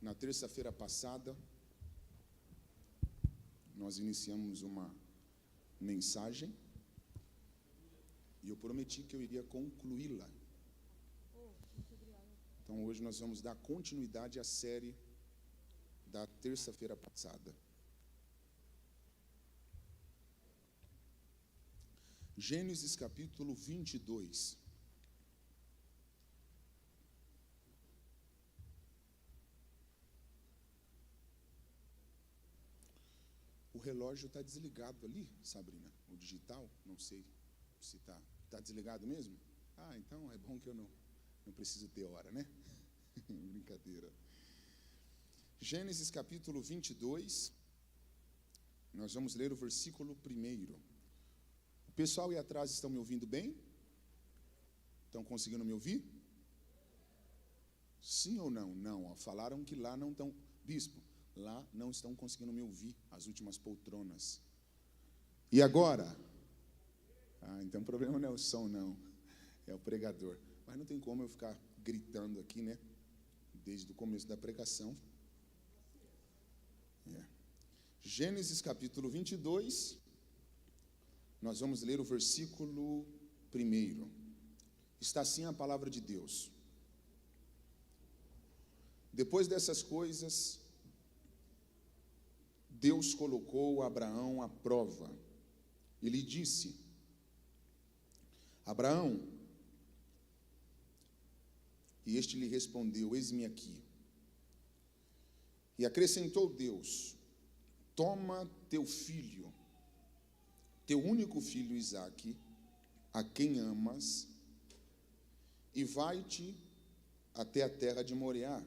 Na terça-feira passada, nós iniciamos uma mensagem e eu prometi que eu iria concluí-la. Então, hoje nós vamos dar continuidade à série da terça-feira passada. Gênesis capítulo 22. O relógio está desligado ali, Sabrina, o digital, não sei se está desligado mesmo. Ah, então é bom que eu não preciso ter hora, né? Brincadeira. Gênesis capítulo 22, nós vamos ler o versículo 1. O pessoal aí atrás estão me ouvindo bem? Estão conseguindo me ouvir? Sim ou não? Não, ó, falaram que lá não estão, bispo, lá não estão conseguindo me ouvir, as últimas poltronas. E agora? Ah, então o problema não é o som, não, é o pregador. Mas não tem como eu ficar gritando aqui, né? Desde o começo da pregação. Gênesis capítulo 22, nós vamos ler o versículo 1. Está assim a palavra de Deus. Depois dessas coisas, Deus colocou Abraão à prova e lhe disse: Abraão, e este lhe respondeu: eis-me aqui. E acrescentou Deus: toma teu filho, teu único filho Isaque, a quem amas, e vai-te até a terra de Moriá.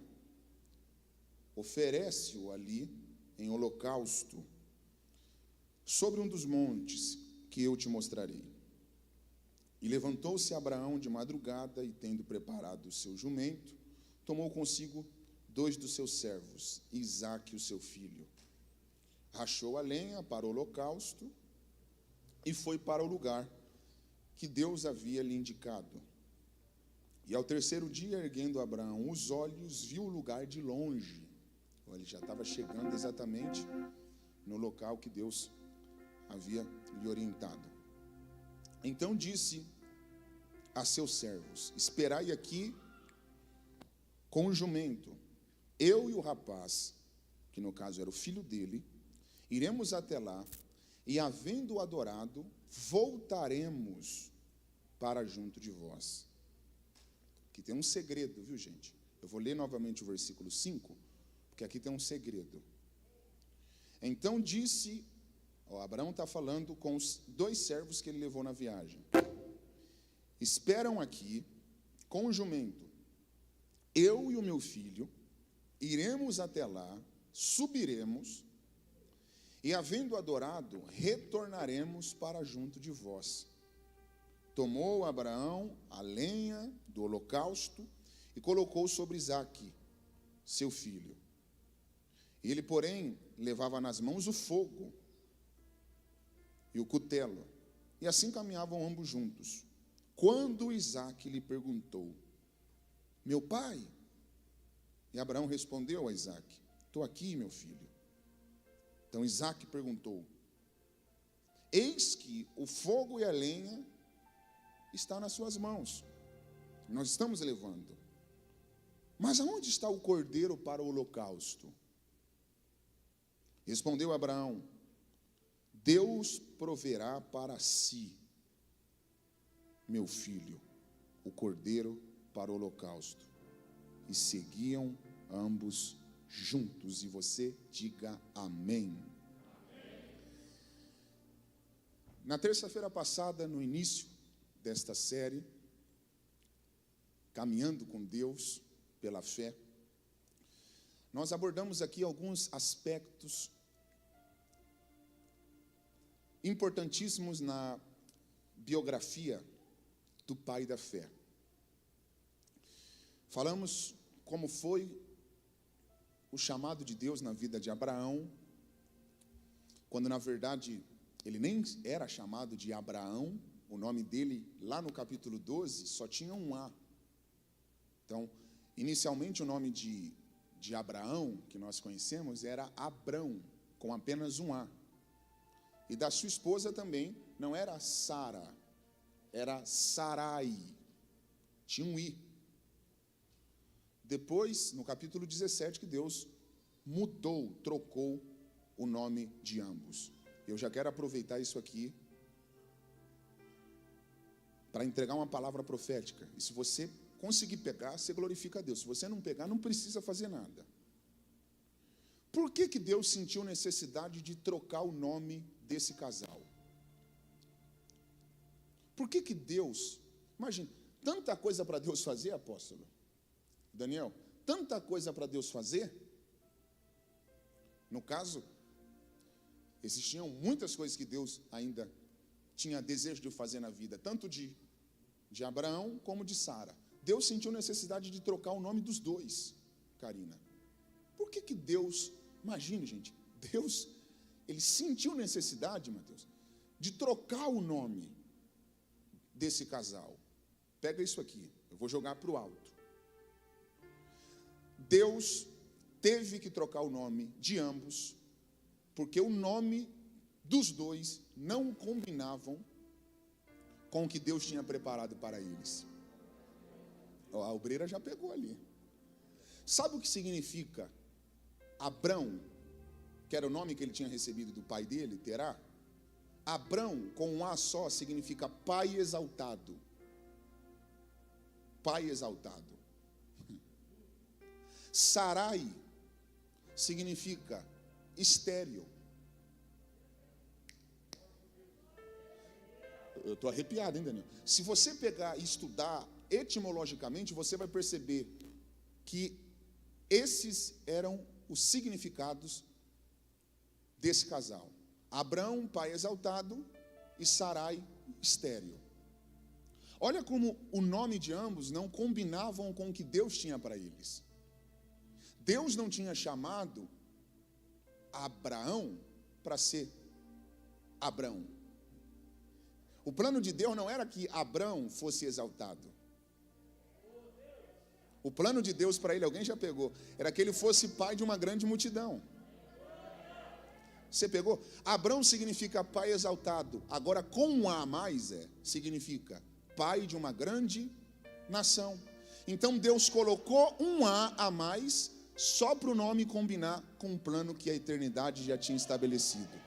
Oferece-o ali em holocausto, sobre um dos montes que eu te mostrarei. E levantou-se Abraão de madrugada, e tendo preparado o seu jumento, tomou consigo 2 dos seus servos, Isaque, o seu filho. Rachou a lenha para o holocausto, e foi para o lugar que Deus havia lhe indicado. E ao terceiro dia, erguendo Abraão os olhos, viu o lugar de longe. Ele já estava chegando exatamente no local que Deus havia lhe orientado. Então disse a seus servos: esperai aqui com o jumento. Eu e o rapaz, que no caso era o filho dele, iremos até lá, e havendo adorado, voltaremos para junto de vós. Aqui tem um segredo, viu, gente? Eu vou ler novamente o versículo 5, porque aqui tem um segredo. Então disse, Abraão está falando com os 2 servos que ele levou na viagem: esperam aqui com o jumento. Eu e o meu filho iremos até lá, subiremos, e havendo adorado, retornaremos para junto de vós. Tomou Abraão a lenha do holocausto e colocou sobre Isaque, seu filho. Ele, porém, levava nas mãos o fogo e o cutelo, e assim caminhavam ambos juntos. Quando Isaque lhe perguntou: meu pai? E Abraão respondeu a Isaque: estou aqui, meu filho. Então Isaque perguntou: eis que o fogo e a lenha estão nas suas mãos, nós estamos levando, mas aonde está o cordeiro para o holocausto? Respondeu Abraão: Deus proverá para si, meu filho, o cordeiro para o holocausto. E seguiam ambos juntos. E você diga amém. Na terça-feira passada, no início desta série, Caminhando com Deus pela Fé, nós abordamos aqui alguns aspectos importantíssimos na biografia do pai da fé. Falamos como foi o chamado de Deus na vida de Abraão, quando na verdade ele nem era chamado de Abraão. O nome dele lá no capítulo 12 só tinha um A. Então, inicialmente o nome de Abraão, que nós conhecemos, era Abrão, com apenas um A. E da sua esposa também não era Sara, era Sarai, tinha um I. Depois, no capítulo 17, que Deus mudou, trocou o nome de ambos. Eu já quero aproveitar isso aqui para entregar uma palavra profética. E se você conseguir pegar, você glorifica a Deus. Se você não pegar, não precisa fazer nada. Por que Deus sentiu necessidade de trocar o nome desse casal? Por que Deus, imagina, tanta coisa para Deus fazer, apóstolo Daniel, tanta coisa para Deus fazer. No caso, existiam muitas coisas que Deus ainda tinha desejo de fazer na vida, tanto de Abraão como de Sara. Deus sentiu necessidade de trocar o nome dos dois, Karina. Por que Deus, imagine, gente, Deus, ele sentiu necessidade, Mateus, de trocar o nome desse casal. Pega isso aqui, eu vou jogar para o alto. Deus teve que trocar o nome de ambos, porque o nome dos dois não combinavam com o que Deus tinha preparado para eles. A obreira já pegou ali. Sabe o que significa Abrão, que era o nome que ele tinha recebido do pai dele, Terá? Abrão, com um A só, significa pai exaltado. Pai exaltado. Sarai significa estéril. Eu estou arrepiado, hein, Daniel? Se você pegar e estudar etimologicamente, você vai perceber que esses eram os significados desse casal. Abrão, pai exaltado, e Sarai, estéril. Olha como o nome de ambos não combinavam com o que Deus tinha para eles. Deus não tinha chamado Abraão para ser Abrão. O plano de Deus não era que Abrão fosse exaltado. O plano de Deus para ele, alguém já pegou, era que ele fosse pai de uma grande multidão. Você pegou? Abrão significa pai exaltado. Agora, com um A a mais, significa pai de uma grande nação. Então, Deus colocou um A a mais só para o nome combinar com um plano que a eternidade já tinha estabelecido.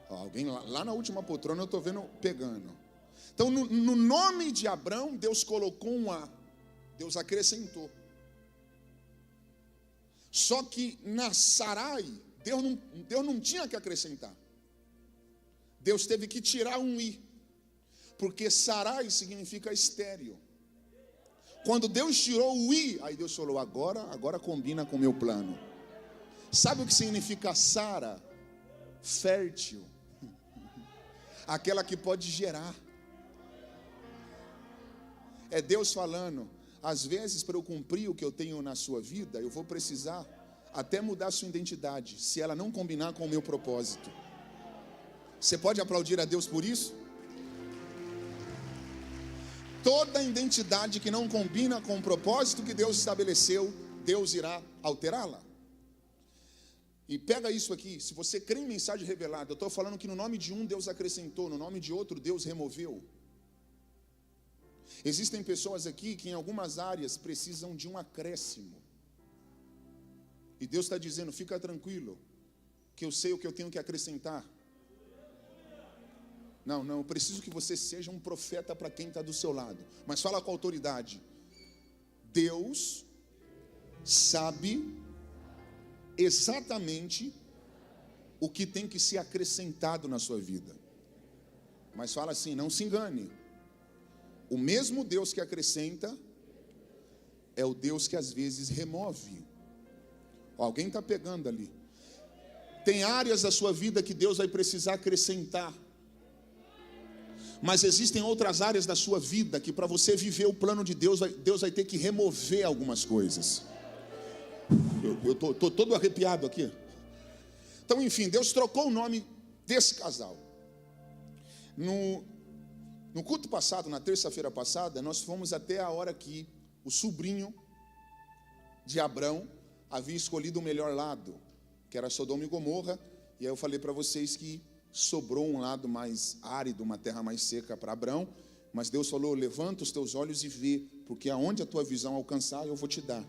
Alguém lá na última poltrona eu estou vendo pegando. Então, no nome de Abrão, Deus colocou um A. Deus acrescentou. Só que na Sarai, Deus não tinha que acrescentar. Deus teve que tirar um I. Porque Sarai significa estéril. Quando Deus tirou o I, aí Deus falou, agora combina com o meu plano. Sabe o que significa Sara? Fértil. Aquela que pode gerar. É Deus falando, às vezes para eu cumprir o que eu tenho na sua vida, eu vou precisar até mudar a sua identidade, se ela não combinar com o meu propósito. Você pode aplaudir a Deus por isso? Toda identidade que não combina com o propósito que Deus estabeleceu, Deus irá alterá-la. E pega isso aqui, se você crê em mensagem revelada, eu estou falando que no nome de um Deus acrescentou, no nome de outro Deus removeu. Existem pessoas aqui que em algumas áreas precisam de um acréscimo. E Deus está dizendo, fica tranquilo, que eu sei o que eu tenho que acrescentar. Não, eu preciso que você seja um profeta para quem está do seu lado. Mas fala com autoridade. Deus sabe exatamente o que tem que ser acrescentado na sua vida. Mas fala assim, não se engane. O mesmo Deus que acrescenta é o Deus que às vezes remove. Alguém está pegando ali. Tem áreas da sua vida que Deus vai precisar acrescentar. Mas existem outras áreas da sua vida que para você viver o plano de Deus, Deus vai ter que remover algumas coisas. Eu estou todo arrepiado aqui. Então, enfim, Deus trocou o nome desse casal. No culto passado, na terça-feira passada, nós fomos até a hora que o sobrinho de Abrão havia escolhido o melhor lado, que era Sodoma e Gomorra. E aí eu falei para vocês que sobrou um lado mais árido, uma terra mais seca para Abrão. Mas Deus falou: levanta os teus olhos e vê, porque aonde a tua visão alcançar, eu vou te dar.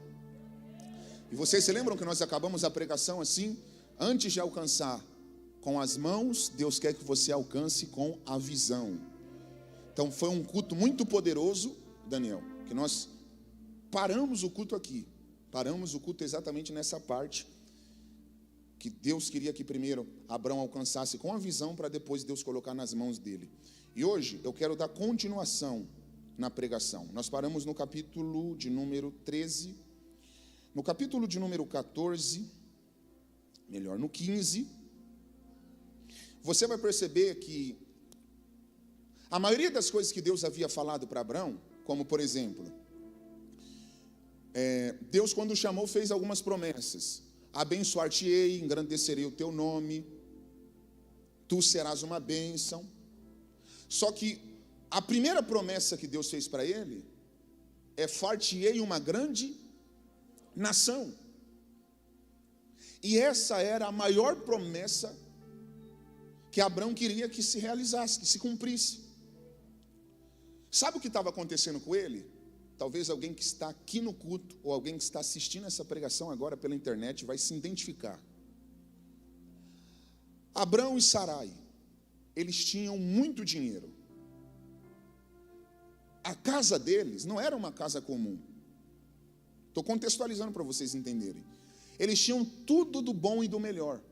E vocês se lembram que nós acabamos a pregação assim? Antes de alcançar com as mãos, Deus quer que você alcance com a visão. Então foi um culto muito poderoso, Daniel, que nós paramos o culto aqui. Paramos o culto exatamente nessa parte, que Deus queria que primeiro Abrão alcançasse com a visão, para depois Deus colocar nas mãos dele. E hoje eu quero dar continuação na pregação. Nós paramos no capítulo de número 13, no capítulo de número 14, melhor, no 15, você vai perceber que a maioria das coisas que Deus havia falado para Abrão, como por exemplo, Deus quando o chamou fez algumas promessas: abençoar-te-ei, engrandecerei o teu nome, tu serás uma bênção. Só que a primeira promessa que Deus fez para ele é: far-te-ei uma grande nação. E essa era a maior promessa que Abrão queria que se realizasse, que se cumprisse. Sabe o que estava acontecendo com ele? Talvez alguém que está aqui no culto, ou alguém que está assistindo essa pregação agora pela internet, vai se identificar. Abrão e Sarai, eles tinham muito dinheiro. A casa deles não era uma casa comum. Estou contextualizando para vocês entenderem. Eles tinham tudo do bom e do melhor.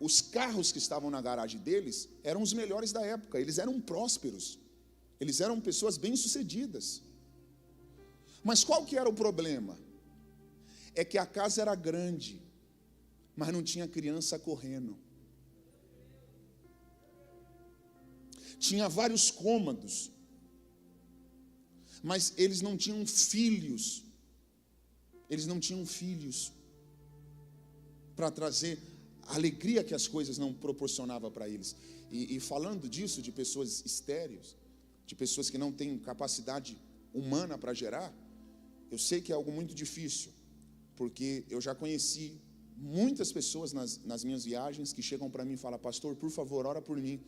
Os carros que estavam na garagem deles eram os melhores da época. Eles eram prósperos. Eles eram pessoas bem-sucedidas. Mas qual que era o problema? É que a casa era grande, mas não tinha criança correndo. Tinha vários cômodos, mas eles não tinham filhos. Eles não tinham filhos para trazer a alegria que as coisas não proporcionavam para eles. E falando disso, de pessoas estéreis, de pessoas que não têm capacidade humana para gerar, eu sei que é algo muito difícil, porque eu já conheci muitas pessoas nas minhas viagens que chegam para mim e falam: pastor, por favor, ora por mim,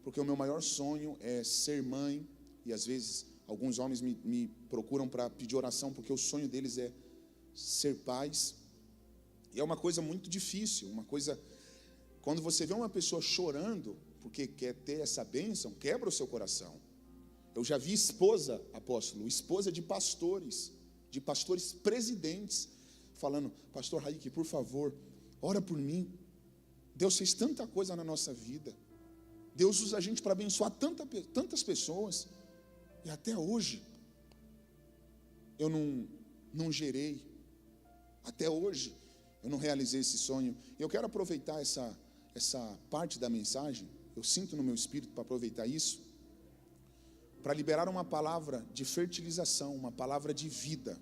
porque o meu maior sonho é ser mãe. E às vezes alguns homens me procuram para pedir oração, porque o sonho deles é ser pais. E é uma coisa muito difícil, uma coisa, quando você vê uma pessoa chorando porque quer ter essa bênção, quebra o seu coração. Eu já vi esposa, apóstolo, esposa de pastores presidentes, falando: pastor Raik, por favor, ora por mim. Deus fez tanta coisa na nossa vida. Deus usa a gente para abençoar tantas pessoas. E até hoje, eu não gerei. Até hoje, eu não realizei esse sonho. E eu quero aproveitar essa parte da mensagem, eu sinto no meu espírito para aproveitar isso, para liberar uma palavra de fertilização, uma palavra de vida.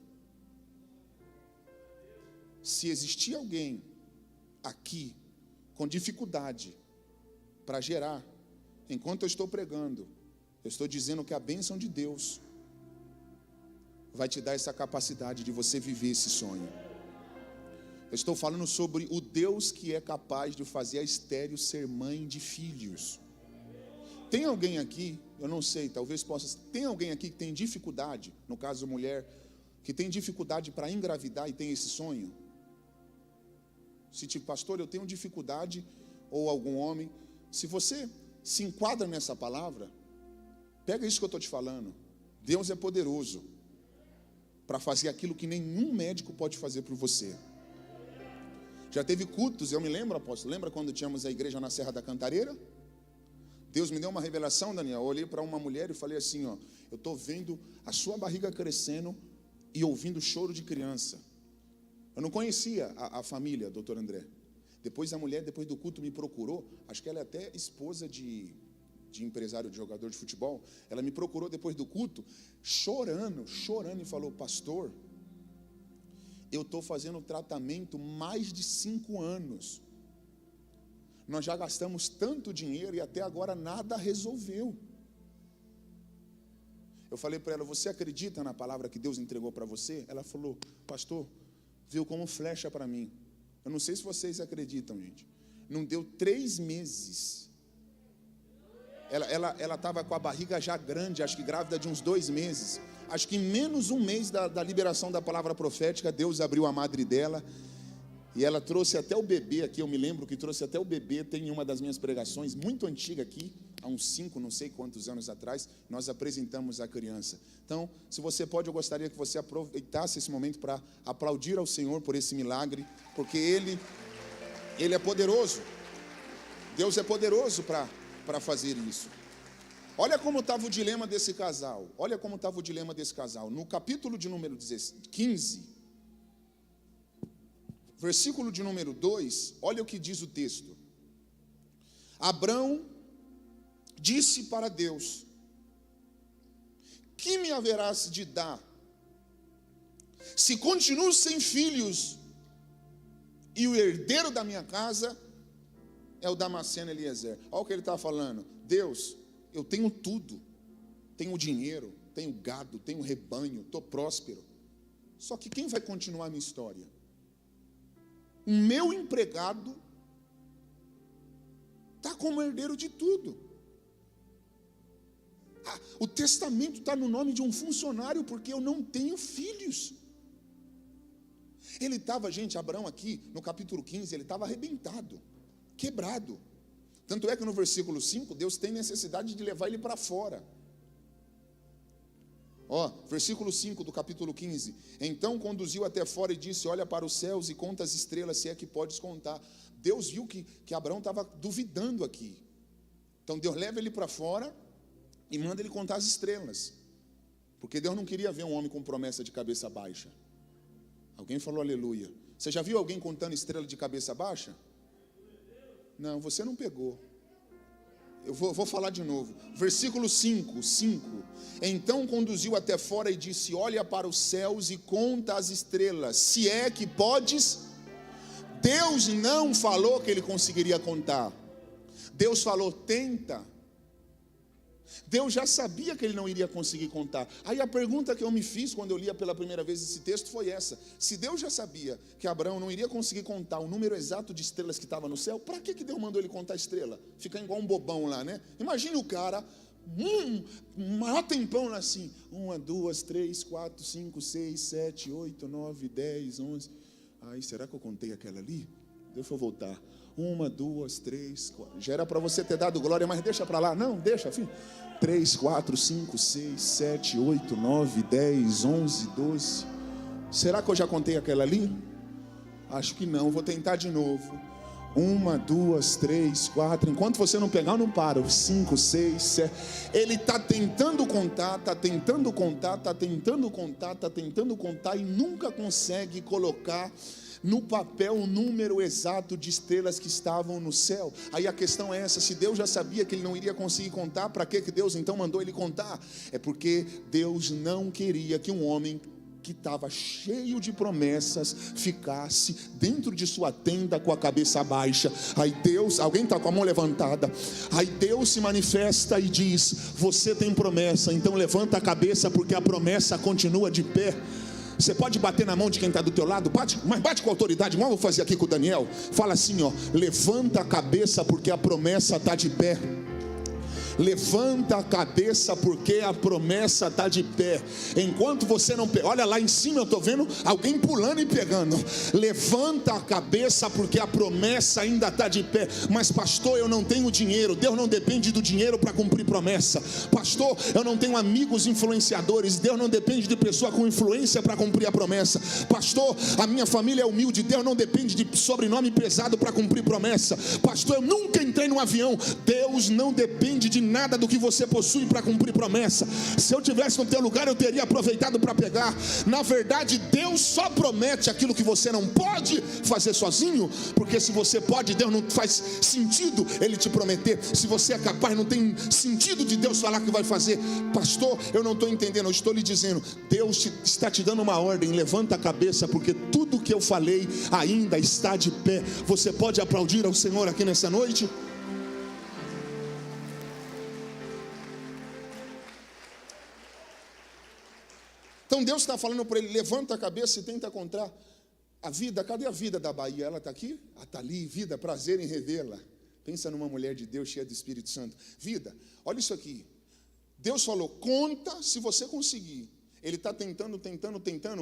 Se existir alguém aqui com dificuldade para gerar, enquanto eu estou pregando, eu estou dizendo que a bênção de Deus vai te dar essa capacidade de você viver esse sonho. Eu estou falando sobre o Deus que é capaz de fazer a estéril ser mãe de filhos. Tem alguém aqui, eu não sei, talvez possa, tem alguém aqui que tem dificuldade, no caso mulher, que tem dificuldade para engravidar e tem esse sonho? Se tipo, pastor, eu tenho dificuldade, ou algum homem, se você se enquadra nessa palavra, pega isso que eu estou te falando. Deus é poderoso para fazer aquilo que nenhum médico pode fazer por você. Já teve cultos, eu me lembro, apóstolo, lembra quando tínhamos a igreja na Serra da Cantareira? Deus me deu uma revelação, Daniel. Eu olhei para uma mulher e falei assim: ó, eu estou vendo a sua barriga crescendo e ouvindo choro de criança. Eu não conhecia a família, doutor André. Depois a mulher, depois do culto, me procurou. Acho que ela é até esposa de empresário, de jogador de futebol. Ela me procurou depois do culto, chorando, e falou: pastor, eu estou fazendo tratamento mais de 5 anos. Nós já gastamos tanto dinheiro e até agora nada resolveu. Eu falei para ela: você acredita na palavra que Deus entregou para você? Ela falou: pastor, veio como flecha para mim. Eu não sei se vocês acreditam, gente. Não deu 3 meses. Ela estava com a barriga já grande, acho que grávida de uns 2 meses. Acho que em menos 1 mês da liberação da palavra profética, Deus abriu a madre dela. E ela trouxe até o bebê aqui, eu me lembro que trouxe até o bebê. Tem uma das minhas pregações, muito antiga aqui, há uns 5, não sei quantos anos atrás, nós apresentamos a criança. Então, se você pode, eu gostaria que você aproveitasse esse momento para aplaudir ao Senhor por esse milagre, porque Ele é poderoso. Deus é poderoso para fazer isso. Olha como estava o dilema desse casal. Olha como estava o dilema desse casal. No capítulo de número 15, versículo de número 2, olha o que diz o texto. Abrão disse para Deus: que me haverás de dar, se continuo sem filhos, e o herdeiro da minha casa é o Damasceno Eliezer? Olha o que ele está falando. Deus, eu tenho tudo, tenho dinheiro, tenho gado, tenho rebanho, estou próspero. Só que quem vai continuar a minha história? O meu empregado está como herdeiro de tudo. O testamento está no nome de um funcionário, porque eu não tenho filhos. Ele estava, gente, Abraão aqui, no capítulo 15, ele estava arrebentado, quebrado. Tanto é que no versículo 5, Deus tem necessidade de levar ele para fora. Versículo 5 do capítulo 15. Então conduziu até fora e disse: olha para os céus e conta as estrelas, se é que podes contar. Deus viu que Abraão estava duvidando aqui. Então Deus leva ele para fora e manda ele contar as estrelas, porque Deus não queria ver um homem com promessa de cabeça baixa. Alguém falou aleluia. Você já viu alguém contando estrela de cabeça baixa? Não, você não pegou. Eu vou falar de novo. Versículo 5. Então conduziu até fora e disse: olha para os céus e conta as estrelas, se é que podes. Deus não falou que ele conseguiria contar. Deus falou: tenta. Deus já sabia que ele não iria conseguir contar. Aí a pergunta que eu me fiz quando eu lia pela primeira vez esse texto foi essa: se Deus já sabia que Abraão não iria conseguir contar o número exato de estrelas que estava no céu, para que Deus mandou ele contar a estrela? Fica igual um bobão lá, né? Imagine o cara, maior tempão lá assim: 1, 2, 3, 4, 5, 6, 7, 8, 9, 10, 11. Ai, será que eu contei aquela ali? Deixa eu voltar. 1, 2, 3, 4. Já era para você ter dado glória, mas deixa para lá. Não, deixa, filho. 3, 4, 5, 6, 7, 8, 9, 10, 11, 12. Será que eu já contei aquela ali? Acho que não, vou tentar de novo. 1, 2, 3, 4. Enquanto você não pegar, eu não paro. 5, 6, 7. Ele está tentando contar, está tentando contar, está tentando contar, está tentando contar e nunca consegue colocar no papel o número exato de estrelas que estavam no céu. Aí a questão é essa: se Deus já sabia que ele não iria conseguir contar, para que Deus então mandou ele contar? É porque Deus não queria que um homem que estava cheio de promessas ficasse dentro de sua tenda com a cabeça baixa. Aí Deus, alguém está com a mão levantada, aí Deus se manifesta e diz: você tem promessa, então levanta a cabeça, porque a promessa continua de pé. Você pode bater na mão de quem está do teu lado, bate, mas bate com autoridade, igual eu vou fazer aqui com o Daniel. Fala assim, levanta a cabeça, porque a promessa está de pé. Levanta a cabeça, porque a promessa está de pé. Enquanto você não pega, olha lá em cima, eu estou vendo alguém pulando e pegando. Levanta a cabeça, porque a promessa ainda está de pé. Mas pastor, eu não tenho dinheiro. Deus não depende do dinheiro para cumprir promessa. Pastor, eu não tenho amigos influenciadores. Deus não depende de pessoa com influência para cumprir a promessa. Pastor, a minha família é humilde. Deus não depende de sobrenome pesado para cumprir promessa. Pastor, eu nunca entrei num avião. Deus não depende de nada do que você possui para cumprir promessa. Se eu tivesse no teu lugar, eu teria aproveitado para pegar. Na verdade, Deus só promete aquilo que você não pode fazer sozinho, porque se você pode, Deus não faz sentido ele te prometer. Se você é capaz, não tem sentido de Deus falar que vai fazer. Pastor, eu não estou entendendo. Eu estou lhe dizendo, Deus está te dando uma ordem: levanta a cabeça, porque tudo que eu falei ainda está de pé. Você pode aplaudir ao Senhor aqui nessa noite? Então Deus está falando para ele: levanta a cabeça e tenta contar A vida, cadê a vida da Bahia? Ela está aqui? Ah, está ali, vida, prazer em revê-la. Pensa numa mulher de Deus cheia do Espírito Santo. Vida, olha isso aqui. Deus falou, conta se você conseguir. Ele está tentando,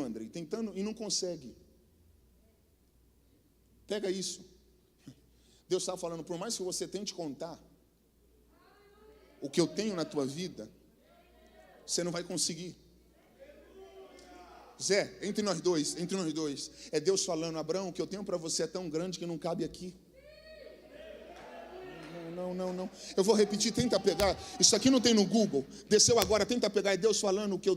André, tentando e não consegue. Pega isso. Deus está falando, por mais que você tente contar o que eu tenho na tua vida, você não vai conseguir. Zé, entre nós dois, é Deus falando, Abraão, o que eu tenho para você é tão grande que não cabe aqui. Não. Eu vou repetir, tenta pegar. Isso aqui não tem no Google. Desceu agora, tenta pegar. É Deus falando, o que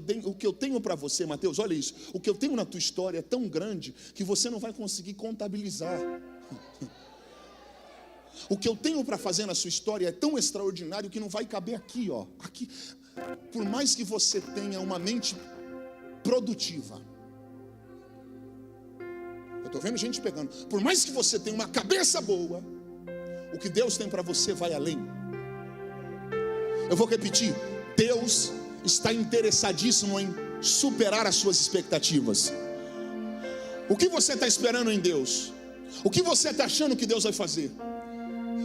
eu tenho para você, Mateus, olha isso. O que eu tenho na tua história é tão grande que você não vai conseguir contabilizar. O que eu tenho para fazer na sua história é tão extraordinário que não vai caber aqui, ó. Aqui. Por mais que você tenha uma mente produtiva, eu estou vendo gente pegando. Por mais que você tenha uma cabeça boa, o que Deus tem para você vai além. Eu vou repetir, Deus está interessadíssimo em superar as suas expectativas. O que você está esperando em Deus? O que você está achando que Deus vai fazer?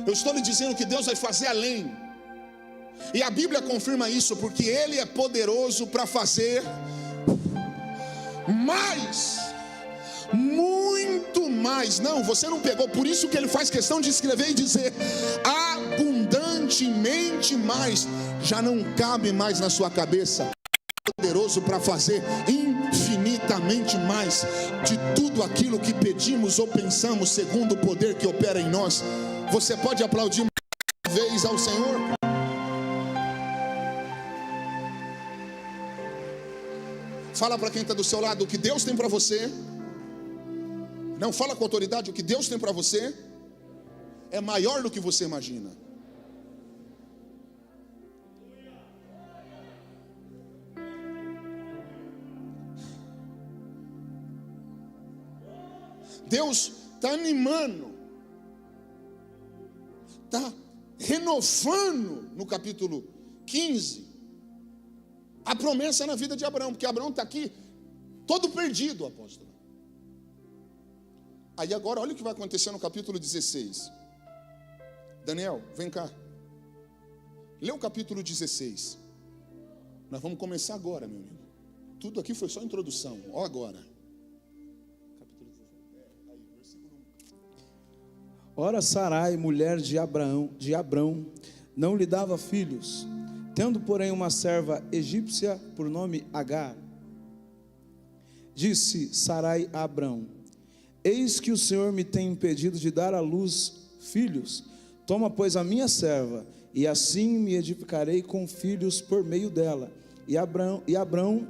Eu estou lhe dizendo que Deus vai fazer além. E a Bíblia confirma isso, porque Ele é poderoso para fazer mais, muito mais. Não, você não pegou. Por isso que Ele faz questão de escrever e dizer abundantemente mais. Já não cabe mais na sua cabeça. Poderoso para fazer infinitamente mais de tudo aquilo que pedimos ou pensamos, segundo o poder que opera em nós. Você pode aplaudir uma vez ao Senhor? Fala para quem está do seu lado o que Deus tem para você. Não, fala com autoridade, o que Deus tem para você é maior do que você imagina. Deus está animando, está renovando no capítulo 15 a promessa na vida de Abraão, porque Abraão está aqui todo perdido, apóstolo. Aí agora olha o que vai acontecer no capítulo 16. Daniel, vem cá. Lê o capítulo 16. Nós vamos começar agora, meu amigo. Tudo aqui foi só introdução. Ó agora. Capítulo 16. Ora, Sarai, mulher de Abrão, não lhe dava filhos, tendo, porém, uma serva egípcia por nome Agar. Disse Sarai a Abrão: eis que o Senhor me tem impedido de dar à luz filhos. Toma, pois, a minha serva, e assim me edificarei com filhos por meio dela. E Abrão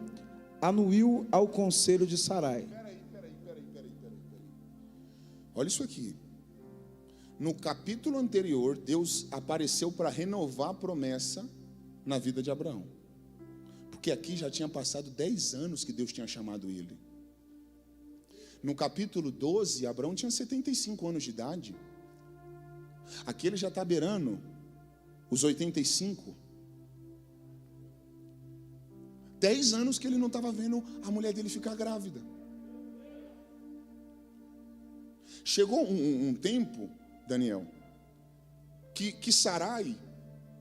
anuiu ao conselho de Sarai. Peraí. Olha isso aqui. No capítulo anterior, Deus apareceu para renovar a promessa na vida de Abraão. Porque aqui já tinha passado 10 anos que Deus tinha chamado ele. No capítulo 12, Abraão tinha 75 anos de idade. Aqui ele já está beirando os 85. 10 anos que ele não estava vendo a mulher dele ficar grávida. Chegou um tempo, Daniel, que Sarai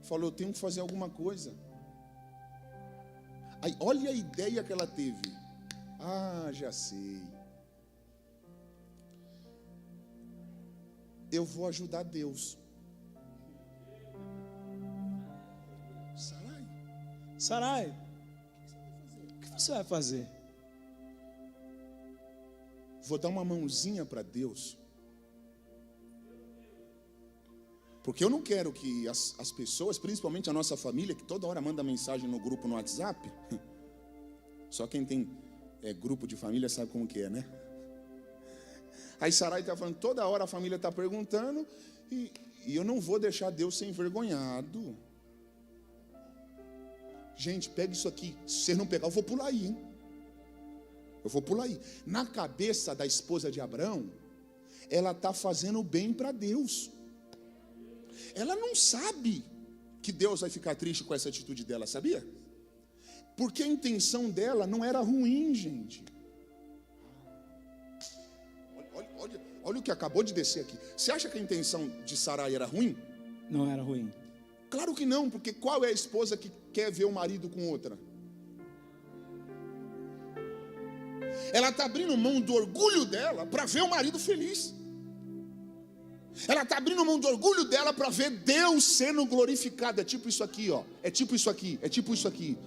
falou: eu tenho que fazer alguma coisa. Aí, olha a ideia que ela teve. Ah, já sei. Eu vou ajudar Deus. Sarai, o que você vai fazer? Vou dar uma mãozinha para Deus. Porque eu não quero que as pessoas, principalmente a nossa família, que toda hora manda mensagem no grupo no WhatsApp. Só quem tem grupo de família sabe como que é, né? Aí Sarai está falando, toda hora a família está perguntando, e eu não vou deixar Deus ser envergonhado. Gente, pega isso aqui. Se você não pegar, eu vou pular aí, hein? Eu vou pular aí. Na cabeça da esposa de Abraão, ela está fazendo bem para Deus. Ela não sabe que Deus vai ficar triste com essa atitude dela, sabia? Porque a intenção dela não era ruim, gente. Olha o que acabou de descer aqui. Você acha que a intenção de Sarai era ruim? Não era ruim. Claro que não, porque qual é a esposa que quer ver o marido com outra? Ela está abrindo mão do orgulho dela para ver o marido feliz. Ela está abrindo mão do orgulho dela para ver Deus sendo glorificado. É tipo isso aqui, ó. É tipo isso aqui, é tipo isso aqui.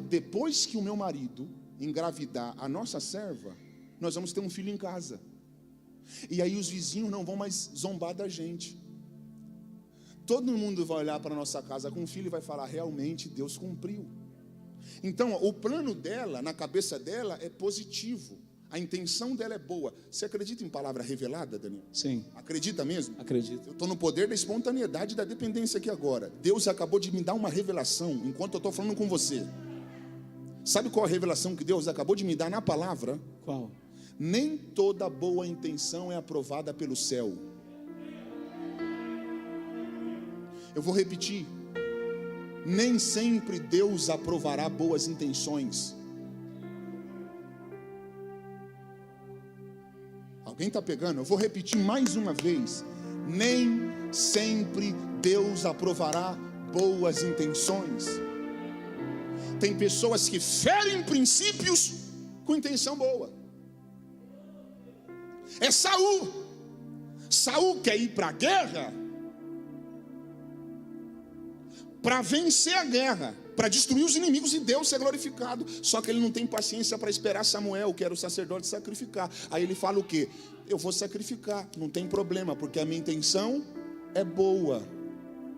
Depois que o meu marido engravidar a nossa serva, nós vamos ter um filho em casa. E aí os vizinhos não vão mais zombar da gente. Todo mundo vai olhar para a nossa casa com um filho e vai falar, realmente Deus cumpriu. Então, o plano dela, na cabeça dela, é positivo. A intenção dela é boa. Você acredita em palavra revelada, Daniel? Sim. Acredita mesmo? Acredito. Eu estou no poder da espontaneidade e da dependência aqui agora. Deus acabou de me dar uma revelação enquanto eu estou falando com você. Sabe qual a revelação que Deus acabou de me dar na palavra? Qual? Nem toda boa intenção é aprovada pelo céu. Eu vou repetir. Nem sempre Deus aprovará boas intenções. Alguém está pegando? Eu vou repetir mais uma vez. Nem sempre Deus aprovará boas intenções. Tem pessoas que ferem princípios com intenção boa. É Saul. Saul quer ir para a guerra para vencer a guerra, para destruir os inimigos e Deus ser glorificado. Só que ele não tem paciência para esperar Samuel, que era o sacerdote, sacrificar. Aí ele fala o quê? Eu vou sacrificar, não tem problema, porque a minha intenção é boa.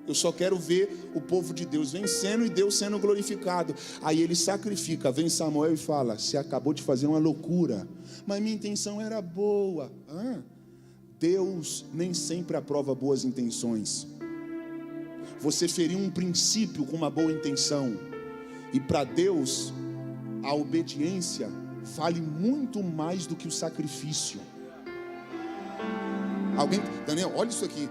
Eu só quero ver o povo de Deus vencendo e Deus sendo glorificado. Aí ele sacrifica, vem Samuel e fala, você acabou de fazer uma loucura, mas minha intenção era boa. Deus nem sempre aprova boas intenções. Você feriu um princípio com uma boa intenção. E para Deus, a obediência vale muito mais do que o sacrifício. Daniel, olha isso aqui.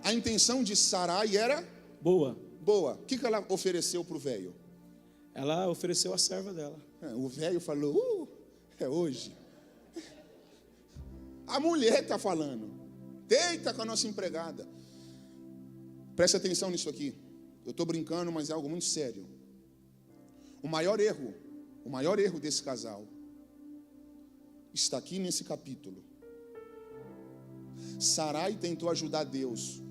A intenção de Sarai era boa. Boa. O que ela ofereceu para o velho? Ela ofereceu a serva dela. O velho falou, é hoje. A mulher está falando, deita com a nossa empregada. Preste atenção nisso aqui. Eu estou brincando, mas é algo muito sério. O maior erro desse casal está aqui nesse capítulo. Sarai tentou ajudar Deus,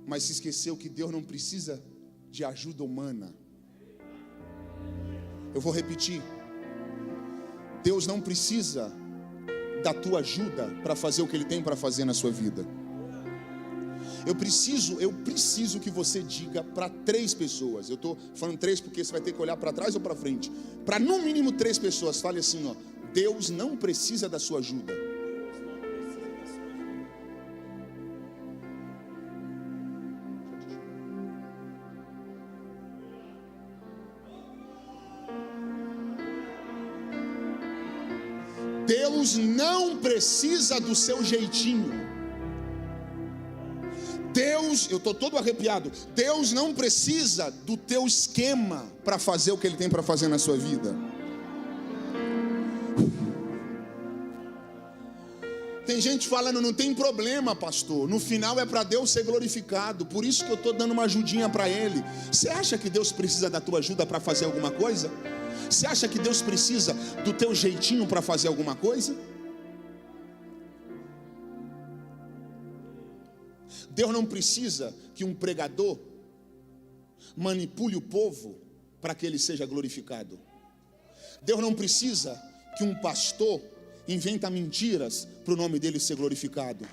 mas se esqueceu que Deus não precisa de ajuda humana. Eu vou repetir. Deus não precisa da tua ajuda para fazer o que Ele tem para fazer na sua vida. Eu preciso que você diga para 3 pessoas. Eu estou falando 3 porque você vai ter que olhar para trás ou para frente. Para no mínimo 3 pessoas. Fale assim, ó. Deus não precisa da sua ajuda. Deus não precisa do seu jeitinho. Deus, eu estou todo arrepiado. Deus não precisa do teu esquema para fazer o que Ele tem para fazer na sua vida. Tem gente falando, não tem problema, pastor. No final é para Deus ser glorificado. Por isso que eu estou dando uma ajudinha para Ele. Você acha que Deus precisa da tua ajuda para fazer alguma coisa? Você acha que Deus precisa do teu jeitinho para fazer alguma coisa? Deus não precisa que um pregador manipule o povo para que ele seja glorificado. Deus não precisa que um pastor inventa mentiras para o nome dele ser glorificado.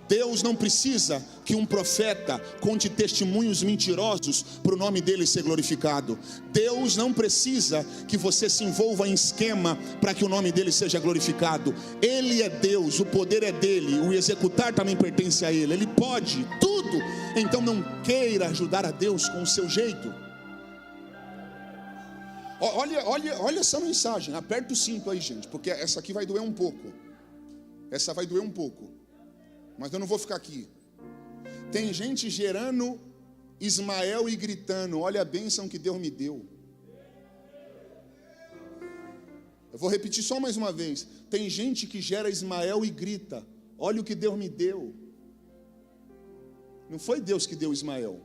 Deus não precisa que um profeta conte testemunhos mentirosos para o nome dele ser glorificado. Deus não precisa que você se envolva em esquema para que o nome dele seja glorificado. Ele é Deus, o poder é dele, o executar também pertence a ele. Ele pode tudo. Então não queira ajudar a Deus com o seu jeito. Olha essa mensagem. Aperta o cinto aí, gente, porque essa aqui vai doer um pouco. Essa vai doer um pouco. Mas eu não vou ficar aqui. Tem gente gerando Ismael e gritando, olha a bênção que Deus me deu. Eu vou repetir só mais uma vez. Tem gente que gera Ismael e grita: olha o que Deus me deu. Não foi Deus que deu Ismael.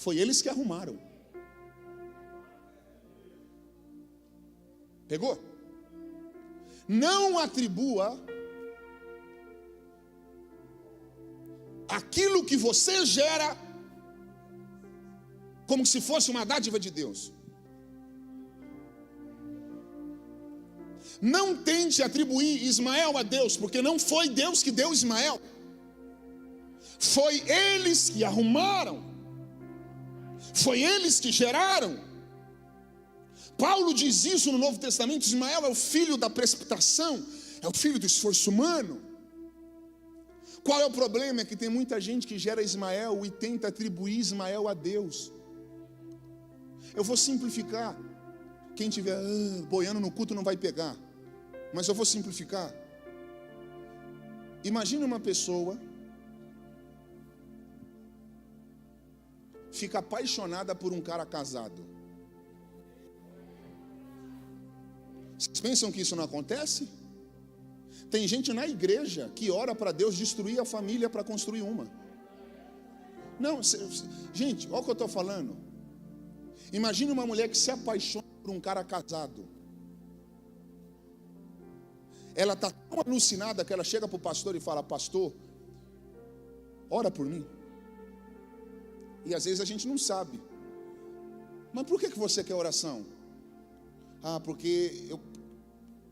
Foi eles que arrumaram. Pegou? Não atribua aquilo que você gera como se fosse uma dádiva de Deus. Não tente atribuir Ismael a Deus, porque não foi Deus que deu Ismael. Foi eles que arrumaram. Foi eles que geraram. Paulo diz isso no Novo Testamento: Ismael é o filho da precipitação, é o filho do esforço humano. Qual é o problema? É que tem muita gente que gera Ismael e tenta atribuir Ismael a Deus. Eu vou simplificar. Quem estiver boiando no culto não vai pegar, mas eu vou simplificar. Imagina uma pessoa fica apaixonada por um cara casado. Vocês pensam que isso não acontece? Tem gente na igreja que ora para Deus destruir a família para construir uma. Não, gente, olha o que eu estou falando. Imagine uma mulher que se apaixona por um cara casado. Ela está tão alucinada que ela chega para o pastor e fala: pastor, ora por mim. E às vezes a gente não sabe. Mas por que você quer oração? Ah, porque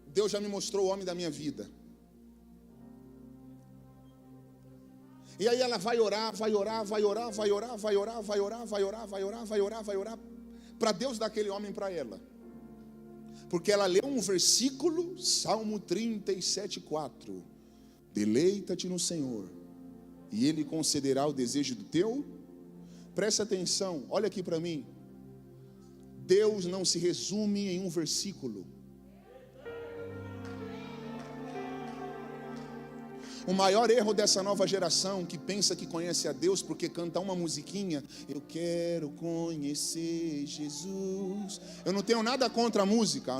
Deus já me mostrou o homem da minha vida. E aí ela vai orar, vai orar, vai orar, vai orar, vai orar, vai orar, vai orar, vai orar, vai orar, vai orar, para Deus dar aquele homem para ela. Porque ela leu um versículo, Salmo 37:4. Deleita-te no Senhor, e Ele concederá o desejo do teu. Presta atenção, olha aqui para mim. Deus não se resume em um versículo. O maior erro dessa nova geração que pensa que conhece a Deus porque canta uma musiquinha: eu quero conhecer Jesus. Eu não tenho nada contra a música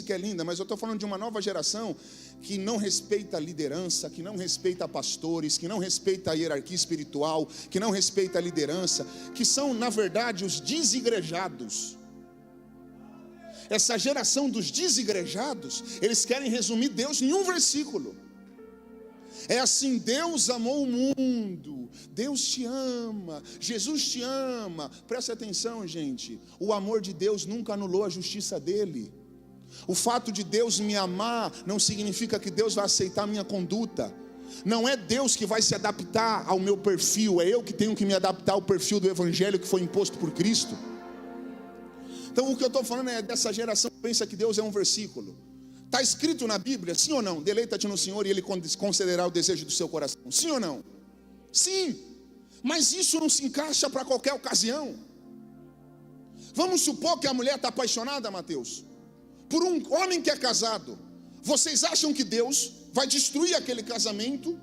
é linda, mas eu estou falando de uma nova geração que não respeita a liderança, que não respeita pastores, que não respeita a hierarquia espiritual, que não respeita a liderança, que são na verdade os desigrejados. Essa geração dos desigrejados, eles querem resumir Deus em um versículo. É assim: Deus amou o mundo, Deus te ama, Jesus te ama. Presta atenção, gente, o amor de Deus nunca anulou a justiça dele. O fato de Deus me amar não significa que Deus vai aceitar a minha conduta. Não é Deus que vai se adaptar ao meu perfil, é eu que tenho que me adaptar ao perfil do evangelho que foi imposto por Cristo. Então o que eu estou falando é dessa geração que pensa que Deus é um versículo. Está escrito na Bíblia, sim ou não? Deleita-te no Senhor e Ele concederá o desejo do seu coração. Sim ou não? Sim. Mas isso não se encaixa para qualquer ocasião. Vamos supor que a mulher está apaixonada, Mateus, por um homem que é casado. Vocês acham que Deus vai destruir aquele casamento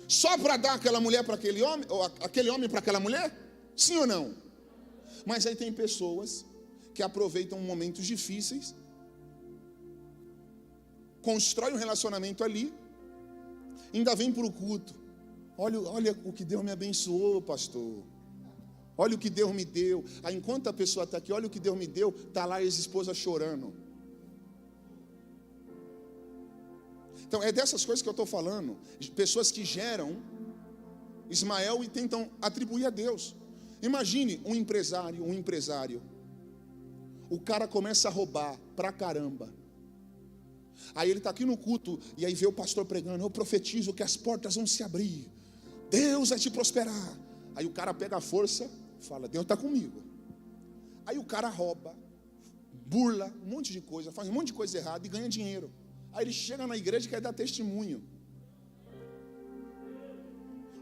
só para dar aquela mulher para aquele homem, ou aquele homem para aquela mulher? Sim ou não? Mas aí tem pessoas que aproveitam momentos difíceis, constrói um relacionamento ali, ainda vem para o culto. Olha o que Deus me abençoou, pastor. Olha o que Deus me deu. Aí enquanto a pessoa está aqui, olha o que Deus me deu, está lá a ex-esposa chorando. Então é dessas coisas que eu estou falando. Pessoas que geram Ismael e tentam atribuir a Deus. Imagine um empresário. O cara começa a roubar pra caramba. Aí ele está aqui no culto e aí vê o pastor pregando: eu profetizo que as portas vão se abrir, Deus vai te prosperar. Aí o cara pega a força e fala: Deus está comigo. Aí o cara rouba, burla um monte de coisa, faz um monte de coisa errada e ganha dinheiro. Aí ele chega na igreja e quer dar testemunho.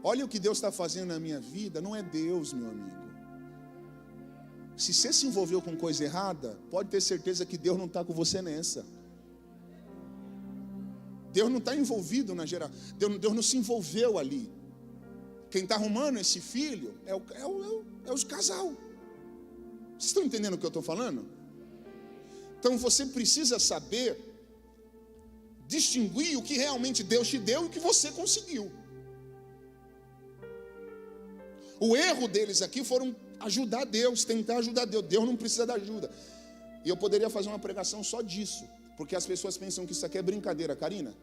Olha o que Deus está fazendo na minha vida. Não é Deus, meu amigo. Se você se envolveu com coisa errada, pode ter certeza que Deus não está com você nessa. Deus não está envolvido na geração. Deus não se envolveu ali. Quem está arrumando esse filho é os casal. Vocês estão entendendo o que eu estou falando? Então você precisa saber distinguir o que realmente Deus te deu e o que você conseguiu. O erro deles aqui foram ajudar Deus, tentar ajudar Deus. Deus não precisa da ajuda. E eu poderia fazer uma pregação só disso, porque as pessoas pensam que isso aqui é brincadeira. Karina,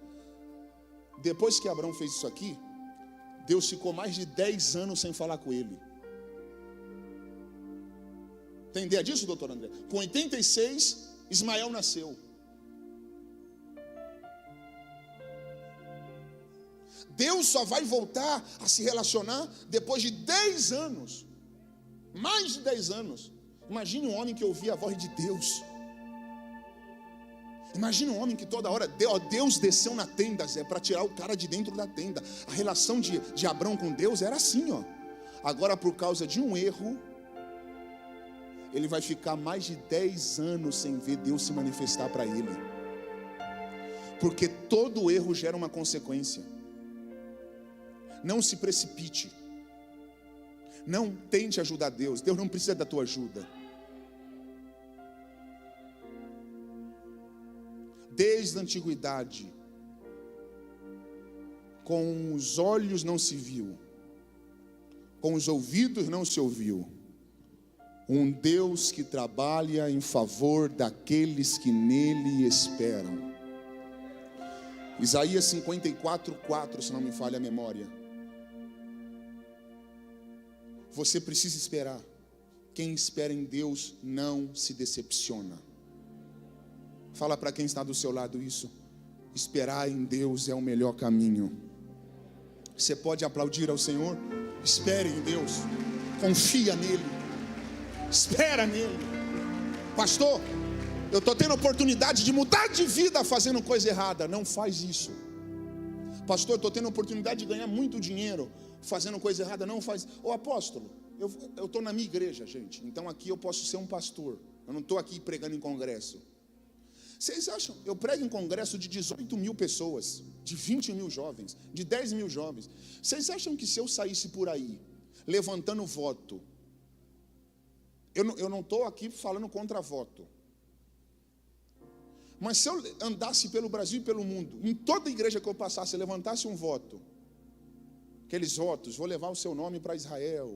depois que Abraão fez isso aqui, Deus ficou mais de 10 anos sem falar com ele. Tem ideia disso, doutor André? Com 86, Ismael nasceu. Deus só vai voltar a se relacionar depois de 10 anos. Mais de 10 anos. Imagine um homem que ouvia a voz de Deus. Imagine um homem que toda hora, Deus desceu na tenda, Zé, para tirar o cara de dentro da tenda. A relação de Abraão com Deus era assim, ó. Agora, por causa de um erro, ele vai ficar mais de 10 anos sem ver Deus se manifestar para ele. Porque todo erro gera uma consequência. Não se precipite. Não tente ajudar Deus. Deus não precisa da tua ajuda. Desde a antiguidade, com os olhos não se viu, com os ouvidos não se ouviu, um Deus que trabalha em favor daqueles que nele esperam. Isaías 54:4, se não me falha a memória. Você precisa esperar. Quem espera em Deus não se decepciona. Fala para quem está do seu lado isso. Esperar em Deus é o melhor caminho. Você pode aplaudir ao Senhor? Espere em Deus. Confia nele. Espera nele. Pastor, eu estou tendo oportunidade de mudar de vida fazendo coisa errada. Não faz isso. Pastor, eu estou tendo oportunidade de ganhar muito dinheiro fazendo coisa errada. Não faz. Ô apóstolo, eu estou na minha igreja, gente. Então aqui eu posso ser um pastor. Eu não estou aqui pregando em congresso. Vocês acham? Eu prego em congresso de 18 mil pessoas, de 20 mil jovens, de 10 mil jovens. Vocês acham que se eu saísse por aí, levantando voto, eu não estou aqui falando contra voto, mas se eu andasse pelo Brasil e pelo mundo, em toda igreja que eu passasse, levantasse um voto, aqueles votos, vou levar o seu nome para Israel,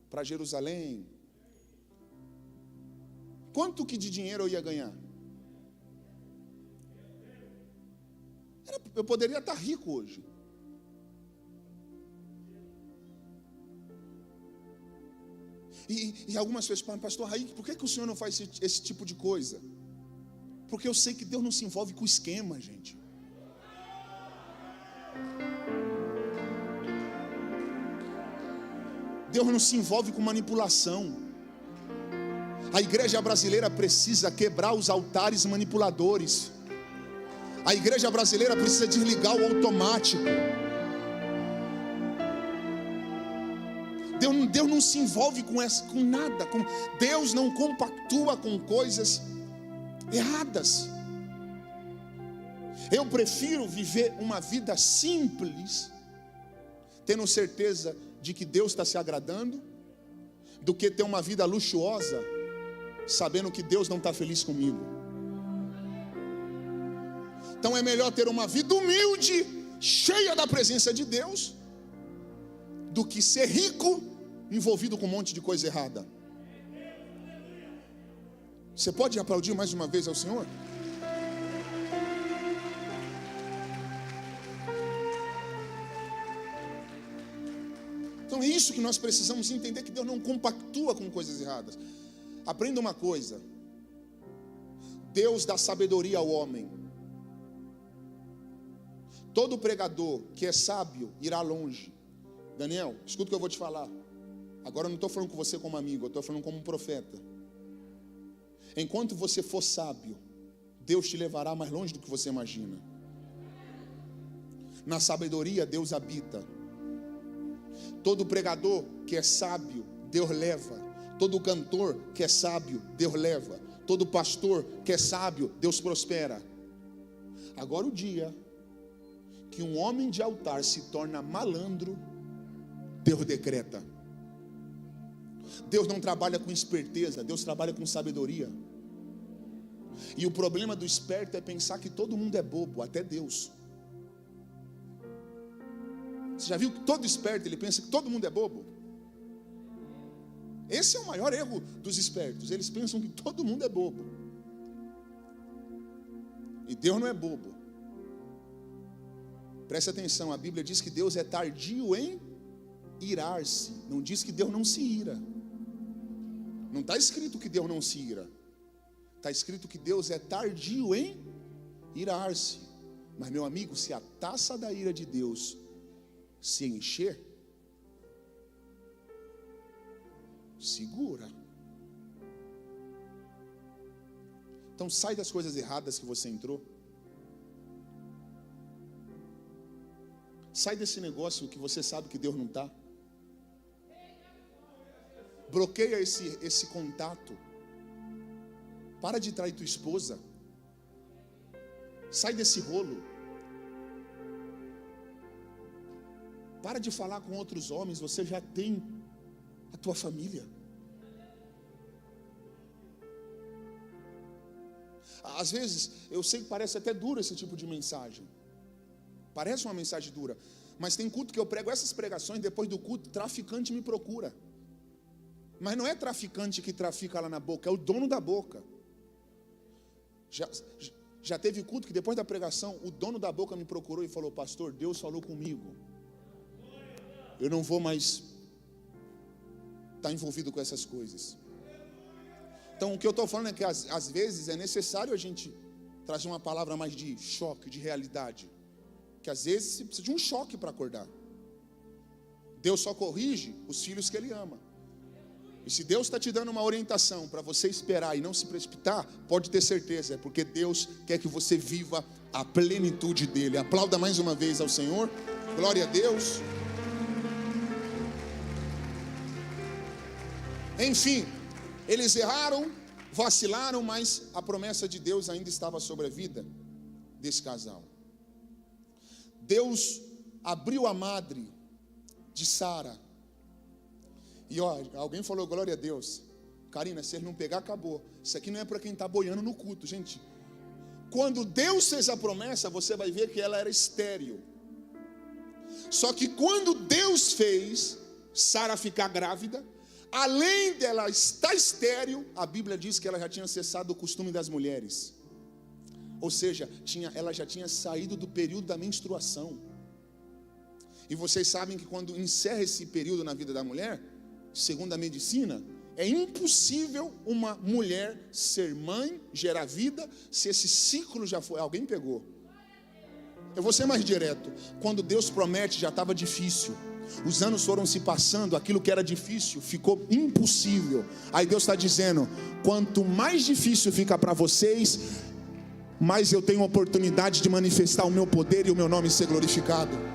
para Jerusalém, quanto que de dinheiro eu ia ganhar? Eu poderia estar rico hoje. E algumas pessoas falam, pastor Raí, por que o senhor não faz esse tipo de coisa? Porque eu sei que Deus não se envolve com esquema, gente. Deus não se envolve com manipulação. A igreja brasileira precisa quebrar os altares manipuladores. A igreja brasileira precisa desligar o automático. Deus não se envolve com nada. Deus não compactua com coisas erradas. Eu prefiro viver uma vida simples, tendo certeza de que Deus está se agradando, do que ter uma vida luxuosa, sabendo que Deus não está feliz comigo. Então é melhor ter uma vida humilde, cheia da presença de Deus, do que ser rico, envolvido com um monte de coisa errada. Você pode aplaudir mais uma vez ao Senhor? Então é isso que nós precisamos entender, que Deus não compactua com coisas erradas. Aprenda uma coisa: Deus dá sabedoria ao homem. Todo pregador que é sábio irá longe. Daniel, escuta o que eu vou te falar. Agora eu não estou falando com você como amigo, eu estou falando como um profeta. Enquanto você for sábio, Deus te levará mais longe do que você imagina. Na sabedoria Deus habita. Todo pregador que é sábio, Deus leva. Todo cantor que é sábio, Deus leva. Todo pastor que é sábio, Deus prospera. Agora o dia que um homem de altar se torna malandro, Deus decreta. Deus não trabalha com esperteza, Deus trabalha com sabedoria. E o problema do esperto é pensar que todo mundo é bobo, até Deus. Você já viu que todo esperto, ele pensa que todo mundo é bobo? Esse é o maior erro dos espertos. Eles pensam que todo mundo é bobo. E Deus não é bobo. Preste atenção, a Bíblia diz que Deus é tardio em irar-se. Não diz que Deus não se ira. Não está escrito que Deus não se ira. Está escrito que Deus é tardio em irar-se. Mas, meu amigo, se a taça da ira de Deus se encher, segura. Então sai das coisas erradas que você entrou. Sai desse negócio que você sabe que Deus não está. Bloqueia esse contato. Para de trair tua esposa. Sai desse rolo. Para de falar com outros homens. Você já tem a tua família. Às vezes, eu sei que parece até duro esse tipo de mensagem. Parece uma mensagem dura. Mas tem culto que eu prego essas pregações, depois do culto, traficante me procura. Mas não é traficante que trafica lá na boca, é o dono da boca. Já teve culto que depois da pregação, o dono da boca me procurou e falou: pastor, Deus falou comigo. Eu não vou mais estar envolvido com essas coisas. Então o que eu estou falando é que às vezes é necessário a gente trazer uma palavra mais de choque, de realidade. Que às vezes você precisa de um choque para acordar. Deus só corrige os filhos que Ele ama. E se Deus está te dando uma orientação para você esperar e não se precipitar, pode ter certeza, é porque Deus quer que você viva a plenitude dEle. Aplauda mais uma vez ao Senhor. Glória a Deus. Enfim, eles erraram, vacilaram, mas a promessa de Deus ainda estava sobre a vida desse casal. Deus abriu a madre de Sara. E alguém falou glória a Deus. Karina, se ele não pegar, acabou. Isso aqui não é para quem está boiando no culto, gente. Quando Deus fez a promessa, você vai ver que ela era estéril. Só que quando Deus fez Sara ficar grávida, além dela estar estéril, a Bíblia diz que ela já tinha cessado o costume das mulheres. Ou seja, ela já tinha saído do período da menstruação. E vocês sabem que quando encerra esse período na vida da mulher, segundo a medicina, é impossível uma mulher ser mãe, gerar vida, se esse ciclo já foi. Alguém pegou? Eu vou ser mais direto. Quando Deus promete, já estava difícil. Os anos foram se passando, aquilo que era difícil ficou impossível. Aí Deus está dizendo: quanto mais difícil fica para vocês, mais eu tenho oportunidade de manifestar o meu poder e o meu nome ser glorificado.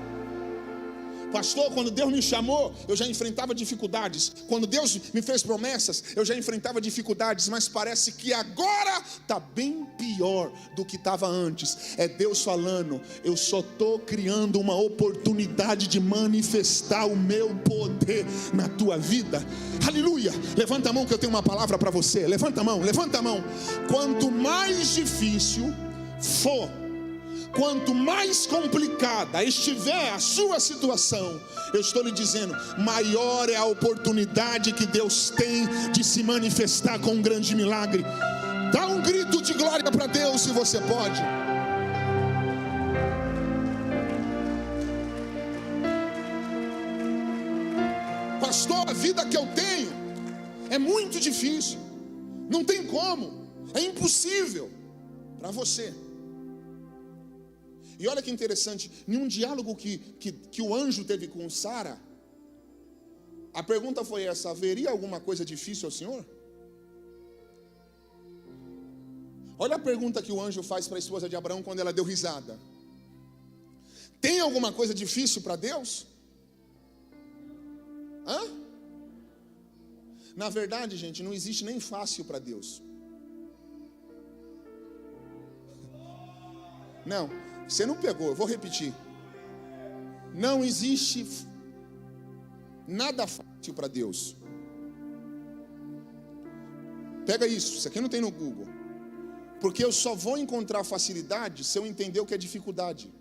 Pastor, quando Deus me chamou, eu já enfrentava dificuldades. Quando Deus me fez promessas, eu já enfrentava dificuldades. Mas parece que agora está bem pior do que estava antes. É Deus falando: eu só estou criando uma oportunidade de manifestar o meu poder na tua vida. Aleluia, levanta a mão que eu tenho uma palavra para você. Levanta a mão, levanta a mão. Quanto mais difícil for, quanto mais complicada estiver a sua situação, eu estou lhe dizendo, maior é a oportunidade que Deus tem de se manifestar com um grande milagre. Dá um grito de glória para Deus se você pode. Pastor, a vida que eu tenho é muito difícil, não tem como, é impossível para você. E olha que interessante, em um diálogo que o anjo teve com Sara, a pergunta foi essa: haveria alguma coisa difícil ao Senhor? Olha a pergunta que o anjo faz para a esposa de Abraão quando ela deu risada: tem alguma coisa difícil para Deus? Hã? Na verdade, gente, não existe nem fácil para Deus. Não, você não pegou, eu vou repetir. Não existe nada fácil para Deus. Pega isso aqui não tem no Google. Porque eu só vou encontrar facilidade se eu entender o que é dificuldade.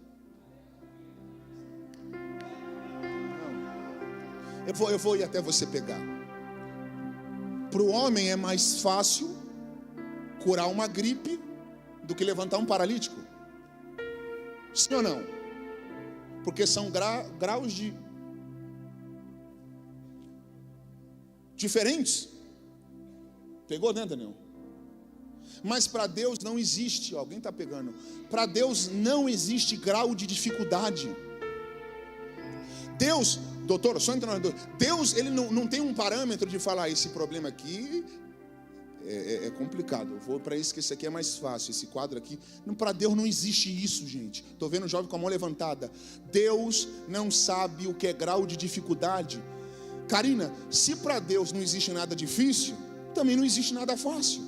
Eu vou ir até você pegar. Para o homem é mais fácil curar uma gripe do que levantar um paralítico. Sim ou não? Porque são graus diferentes. Pegou, né, Daniel? Mas para Deus não existe, alguém está pegando. Para Deus não existe grau de dificuldade. Deus, doutor, só entrando. Deus, ele não tem um parâmetro de falar, esse problema aqui é complicado. Eu vou para isso, que esse aqui é mais fácil. Esse quadro aqui. Para Deus não existe isso, gente. Estou vendo o jovem com a mão levantada. Deus não sabe o que é grau de dificuldade. Karina, se para Deus não existe nada difícil, também não existe nada fácil.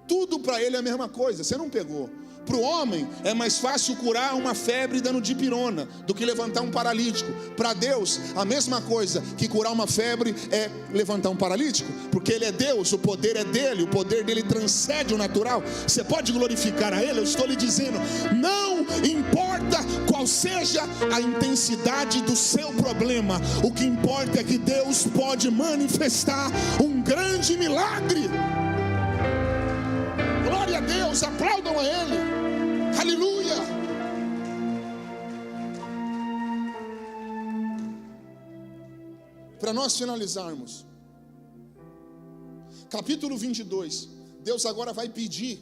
Tudo para ele é a mesma coisa, você não pegou. Para o homem é mais fácil curar uma febre dando dipirona do que levantar um paralítico. Para Deus, a mesma coisa que curar uma febre é levantar um paralítico, porque Ele é Deus, o poder é dele, o poder dele transcende o natural. Você pode glorificar a Ele? Eu estou lhe dizendo, não importa qual seja a intensidade do seu problema, o que importa é que Deus pode manifestar um grande milagre. Glória a Deus, aplaudam a Ele, aleluia. Para nós finalizarmos, capítulo 22, Deus agora vai pedir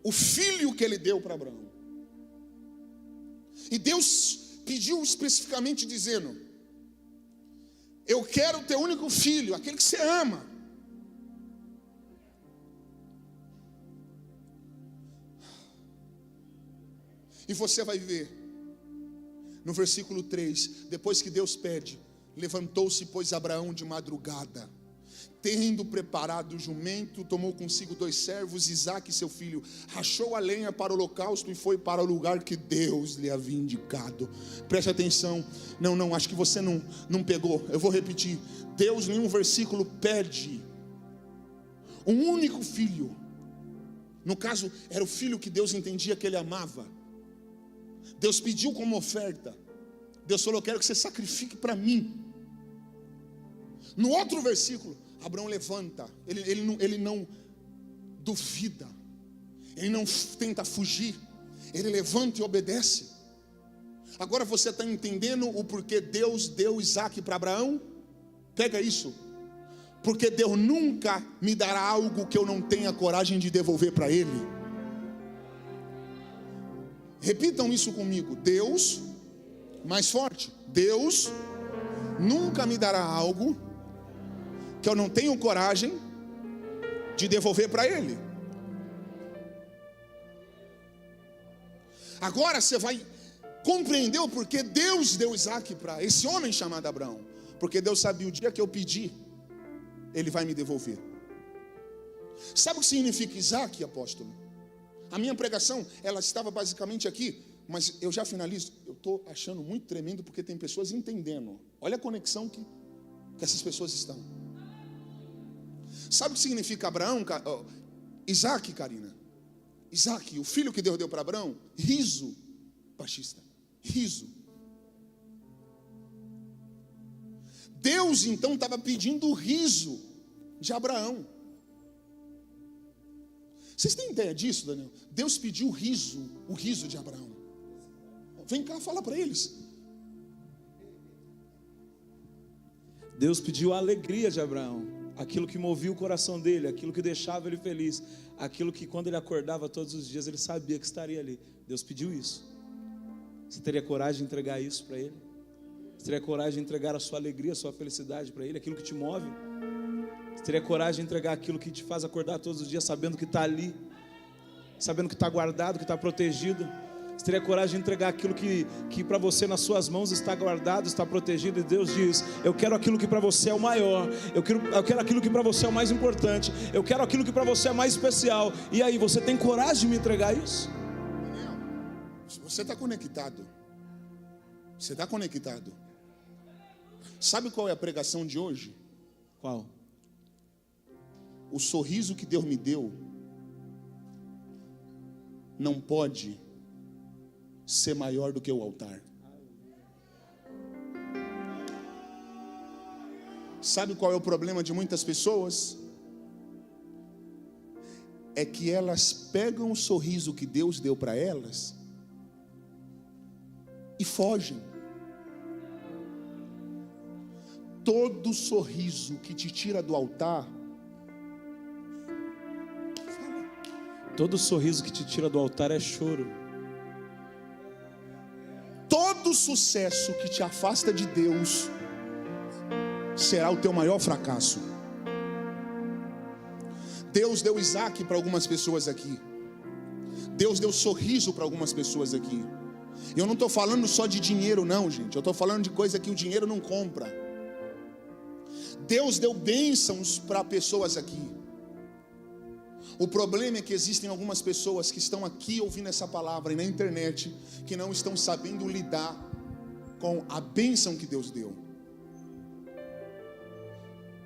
o filho que Ele deu para Abraão. E Deus pediu especificamente dizendo, eu quero o teu único filho, aquele que você ama. E você vai ver, no versículo 3, depois que Deus pede, levantou-se, pois, Abraão de madrugada, tendo preparado o jumento, tomou consigo 2 servos, Isaque seu filho, rachou a lenha para o holocausto e foi para o lugar que Deus lhe havia indicado. Preste atenção, não, acho que você não pegou, eu vou repetir. Deus em um versículo pede um único filho, no caso era o filho que Deus entendia que Ele amava. Deus pediu como oferta. Deus falou, quero que você sacrifique para mim. No outro versículo, Abraão levanta. Ele não duvida. Ele não tenta fugir. Ele levanta e obedece. Agora você está entendendo o porquê Deus deu Isaque para Abraão? Pega isso. Porque Deus nunca me dará algo que eu não tenha coragem de devolver para Ele. Repitam isso comigo. Deus, mais forte, Deus nunca me dará algo que eu não tenho coragem de devolver para Ele. Agora você vai compreender o porquê Deus deu Isaque para esse homem chamado Abraão. Porque Deus sabia, o dia que eu pedir, Ele vai me devolver. Sabe o que significa Isaque, apóstolo? A minha pregação, ela estava basicamente aqui, mas eu já finalizo. Eu estou achando muito tremendo porque tem pessoas entendendo. Olha a conexão que essas pessoas estão. Sabe o que significa Abraão? Isaque, Karina. Isaque, o filho que Deus deu para Abraão. Riso, baixista. Riso. Deus então estava pedindo o riso de Abraão. Vocês têm ideia disso, Daniel? Deus pediu o riso de Abraão. Vem cá, fala para eles. Deus pediu a alegria de Abraão, aquilo que movia o coração dele, aquilo que deixava ele feliz, aquilo que quando ele acordava todos os dias, ele sabia que estaria ali. Deus pediu isso. Você teria coragem de entregar isso para Ele? Você teria coragem de entregar a sua alegria, a sua felicidade para Ele, aquilo que te move? Você teria coragem de entregar aquilo que te faz acordar todos os dias sabendo que está ali, sabendo que está guardado, que está protegido? Você teria coragem de entregar aquilo que para você nas suas mãos está guardado, está protegido? E Deus diz, eu quero aquilo que para você é o maior, eu quero aquilo que para você é o mais importante, eu quero aquilo que para você é mais especial. E aí, você tem coragem de me entregar isso? Você está conectado. Você está conectado. Sabe qual é a pregação de hoje? Qual? O sorriso que Deus me deu não pode ser maior do que o altar. Sabe qual é o problema de muitas pessoas? É que elas pegam o sorriso que Deus deu para elas e fogem. Todo sorriso que te tira do altar, todo sorriso que te tira do altar é choro. todo sucesso que te afasta de Deus será o teu maior fracasso. Deus deu Isaac para algumas pessoas aqui. Deus deu sorriso para algumas pessoas aqui. Eu não estou falando só de dinheiro não, gente. Eu estou falando de coisa que o dinheiro não compra. Deus deu bênçãos para pessoas aqui. O problema é que existem algumas pessoas que estão aqui ouvindo essa palavra e na internet, que não estão sabendo lidar com a bênção que Deus deu.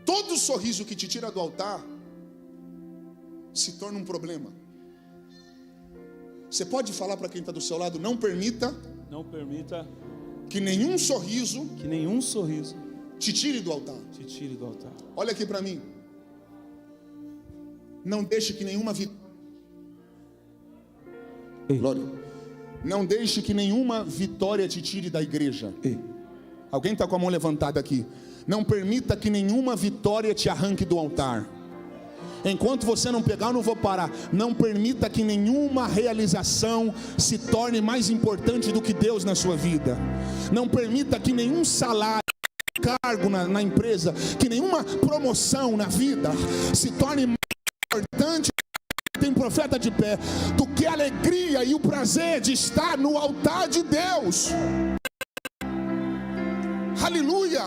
Todo sorriso que te tira do altar se torna um problema. Você pode falar para quem está do seu lado: não permita que nenhum sorriso te tire do altar. Olha aqui para mim. Não deixe que nenhuma Glória. Não deixe que nenhuma vitória te tire da igreja. Alguém está com a mão levantada aqui? Não permita que nenhuma vitória te arranque do altar. Enquanto você não pegar, eu não vou parar. Não permita que nenhuma realização se torne mais importante do que Deus na sua vida. Não permita que nenhum salário, cargo na empresa, que nenhuma promoção na vida se torne mais importante, tem profeta de pé, do que a alegria e o prazer de estar no altar de Deus. Aleluia.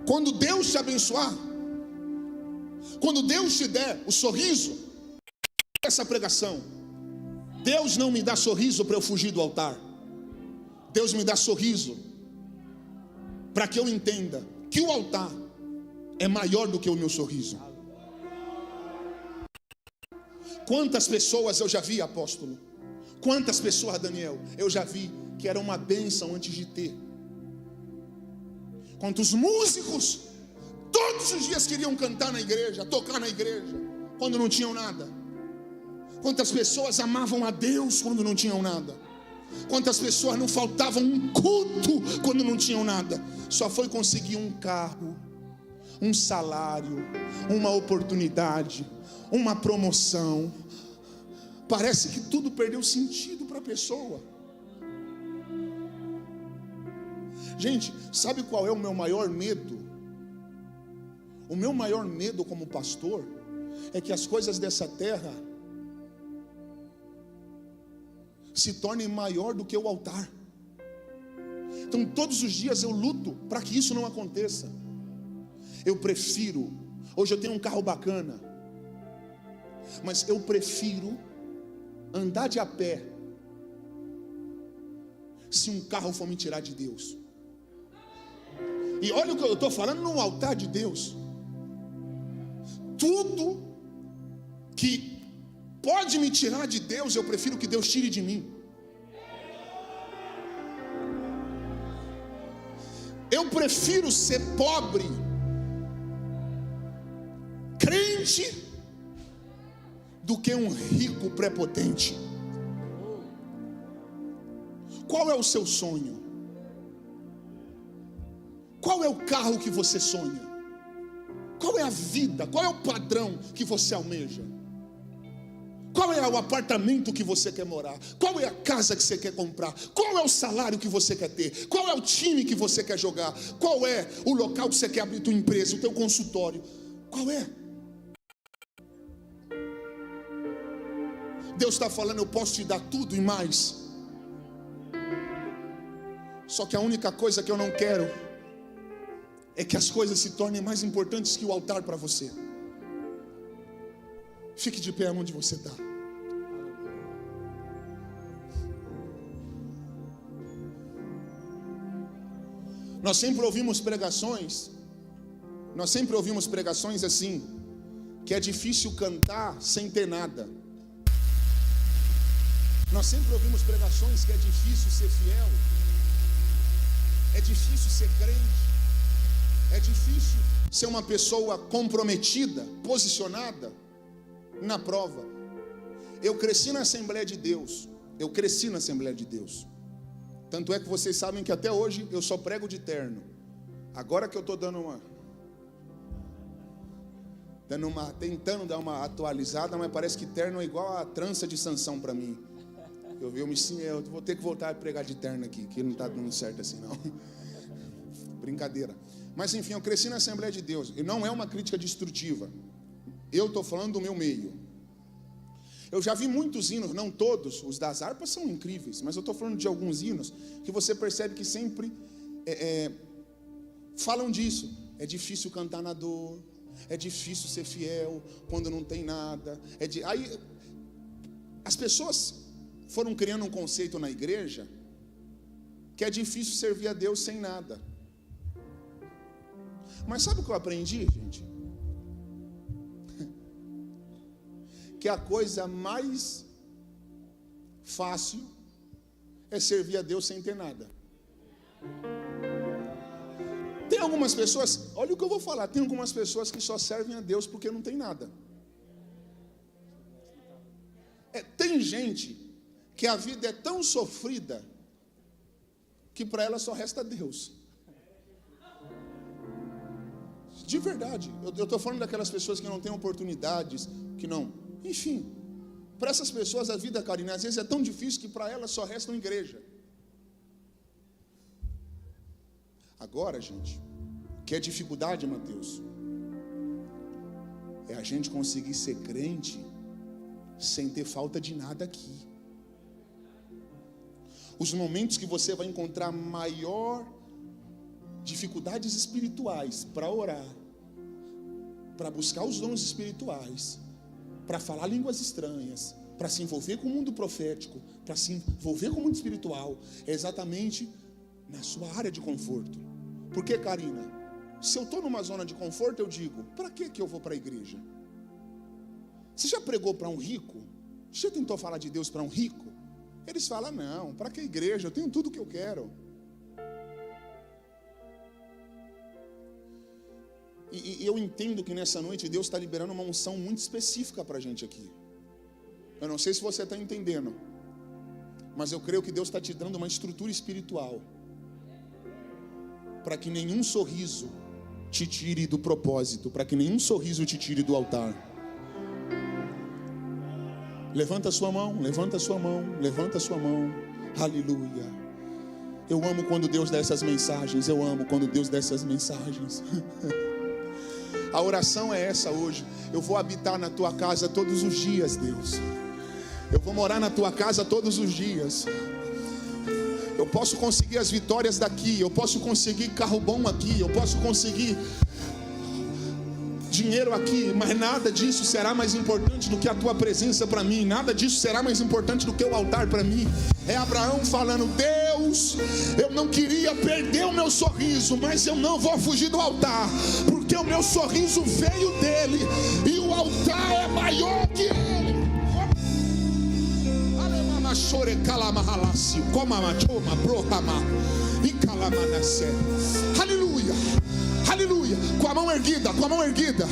Quando Deus te abençoar, quando Deus te der o sorriso, essa pregação, Deus não me dá sorriso para eu fugir do altar. Deus me dá sorriso para que eu entenda que o altar é maior do que o meu sorriso. Quantas pessoas eu já vi, apóstolo? Quantas pessoas, Daniel, eu já vi que era uma bênção antes de ter. Quantos músicos todos os dias queriam cantar na igreja, tocar na igreja, quando não tinham nada. Quantas pessoas amavam a Deus quando não tinham nada. Quantas pessoas não faltavam um culto quando não tinham nada. Só foi conseguir um carro, um salário, uma oportunidade, uma promoção. Parece que tudo perdeu sentido para a pessoa. Gente, sabe qual é o meu maior medo? O meu maior medo como pastor é que as coisas dessa terra se tornem maior do que o altar. Então todos os dias eu luto para que isso não aconteça. Eu prefiro, hoje eu tenho um carro bacana, mas eu prefiro andar de a pé se um carro for me tirar de Deus. E olha o que eu estou falando no altar de Deus. Tudo que pode me tirar de Deus, eu prefiro que Deus tire de mim. Eu prefiro ser pobre, crente, do que um rico prepotente. Qual é o seu sonho? Qual é o carro que você sonha? Qual é a vida? Qual é o padrão que você almeja? Qual é o apartamento que você quer morar? Qual é a casa que você quer comprar? Qual é o salário que você quer ter? Qual é o time que você quer jogar? Qual é o local que você quer abrir tua empresa, o teu consultório? Qual é? Deus está falando: eu posso te dar tudo e mais. Só que a única coisa que eu não quero é que as coisas se tornem mais importantes que o altar para você. Fique de pé onde você está. Nós sempre ouvimos pregações Nós sempre ouvimos pregações assim, que é difícil cantar sem ter nada. Nós sempre ouvimos pregações que é difícil ser fiel, é difícil ser crente, é difícil ser uma pessoa comprometida, posicionada na prova. Eu cresci na Assembleia de Deus, tanto é que vocês sabem que até hoje eu só prego de terno. Agora que eu estou tentando dar uma atualizada, mas parece que terno é igual a trança de Sansão para mim. Eu vou ter que voltar a pregar de terno aqui, que não está dando certo assim não. Brincadeira. Mas enfim, eu cresci na Assembleia de Deus, e não é uma crítica destrutiva. Eu estou falando do meu meio. Eu já vi muitos hinos, não todos, os das harpas são incríveis, mas eu estou falando de alguns hinos que você percebe que sempre falam disso. É difícil cantar na dor, é difícil ser fiel quando não tem nada. Aí as pessoas foram criando um conceito na igreja que é difícil servir a Deus sem nada. Mas sabe o que eu aprendi, gente? Que a coisa mais fácil é servir a Deus sem ter nada. Tem algumas pessoas, olha o que eu vou falar, tem algumas pessoas que só servem a Deus porque não tem nada. Tem gente que a vida é tão sofrida que para ela só resta Deus. De verdade, eu estou falando daquelas pessoas que não têm oportunidades, que não, enfim, para essas pessoas a vida, Karina, às vezes é tão difícil que para elas só resta uma igreja. Agora, gente, que é dificuldade, Mateus? É a gente conseguir ser crente sem ter falta de nada aqui. Os momentos que você vai encontrar maior dificuldades espirituais para orar, para buscar os dons espirituais, para falar línguas estranhas, para se envolver com o mundo profético, para se envolver com o mundo espiritual, é exatamente na sua área de conforto. Porque, Karina, se eu estou numa zona de conforto, eu digo, para que eu vou para a igreja? Você já pregou para um rico? Você já tentou falar de Deus para um rico? Eles falam, não, para que igreja? Eu tenho tudo o que eu quero. E eu entendo que nessa noite Deus está liberando uma unção muito específica para a gente aqui. Eu não sei se você está entendendo, mas eu creio que Deus está te dando uma estrutura espiritual para que nenhum sorriso te tire do propósito, para que nenhum sorriso te tire do altar. Levanta a sua mão, levanta a sua mão, levanta a sua mão. Aleluia. Eu amo quando Deus dá essas mensagens, eu amo quando Deus dá essas mensagens. A oração é essa hoje. Eu vou habitar na tua casa todos os dias, Deus. Eu vou morar na tua casa todos os dias. Eu posso conseguir as vitórias daqui, eu posso conseguir carro bom aqui, eu posso conseguir dinheiro aqui, mas nada disso será mais importante do que a tua presença para mim. Nada disso será mais importante do que o altar para mim. É Abraão falando, Deus, eu não queria perder o meu sorriso, mas eu não vou fugir do altar, porque o meu sorriso veio dele, e o altar é maior que ele. Aleluia, aleluia. Com a mão erguida, com a mão erguida,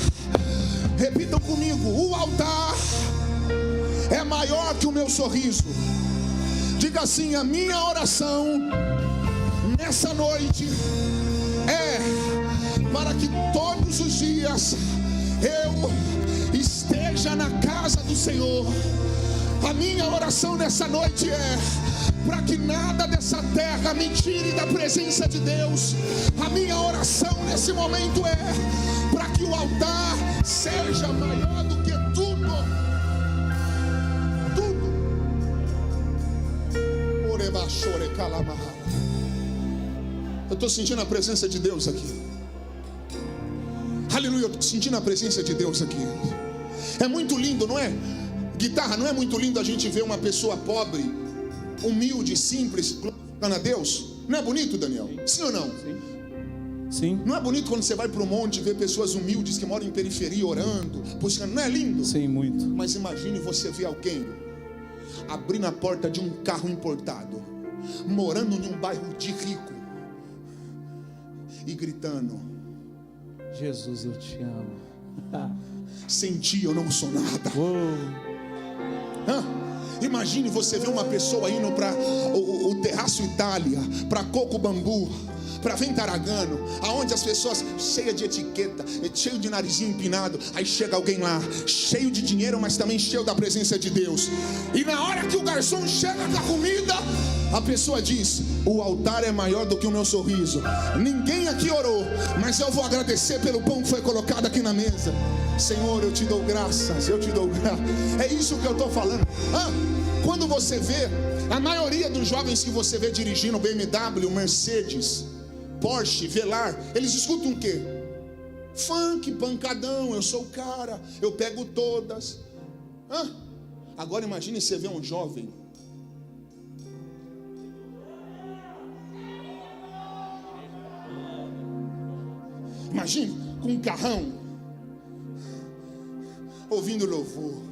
repitam comigo, o altar é maior que o meu sorriso. Diga assim, a minha oração nessa noite é para que todos os dias eu esteja na casa do Senhor. A minha oração nessa noite é para que nada dessa terra me tire da presença de Deus. A minha oração nesse momento é para que o altar seja maior do que tudo. Eu estou sentindo a presença de Deus aqui. Aleluia, eu estou sentindo a presença de Deus aqui. É muito lindo, não é? Guitarra, não é muito lindo a gente ver uma pessoa pobre, humilde, simples, glorificando a Deus? Não é bonito, Daniel? Sim ou não? Sim. Sim. Não é bonito quando você vai para o monte e vê pessoas humildes que moram em periferia orando, buscando? Não é lindo? Sim, muito. Mas imagine você ver alguém abrindo a porta de um carro importado, morando em um bairro de rico e gritando: Jesus, eu te amo. sem ti eu não sou nada. Oh. Imagine você ver uma pessoa indo para o Terraço Itália, para Coco Bambu, para Ventaragano, aonde as pessoas cheias de etiqueta, cheio de narizinho empinado, aí chega alguém lá, cheio de dinheiro, mas também cheio da presença de Deus. E na hora que o garçom chega com a comida, a pessoa diz: o altar é maior do que o meu sorriso. Ninguém aqui orou, mas eu vou agradecer pelo pão que foi colocado aqui na mesa. Senhor, eu te dou graças, eu te dou graças. É isso que eu estou falando. Quando você vê, a maioria dos jovens que você vê dirigindo BMW, Mercedes, Porsche, Velar, eles escutam o quê? Funk, pancadão, eu sou o cara, eu pego todas. Agora imagine você ver um jovem imagine com um carrão, ouvindo louvor.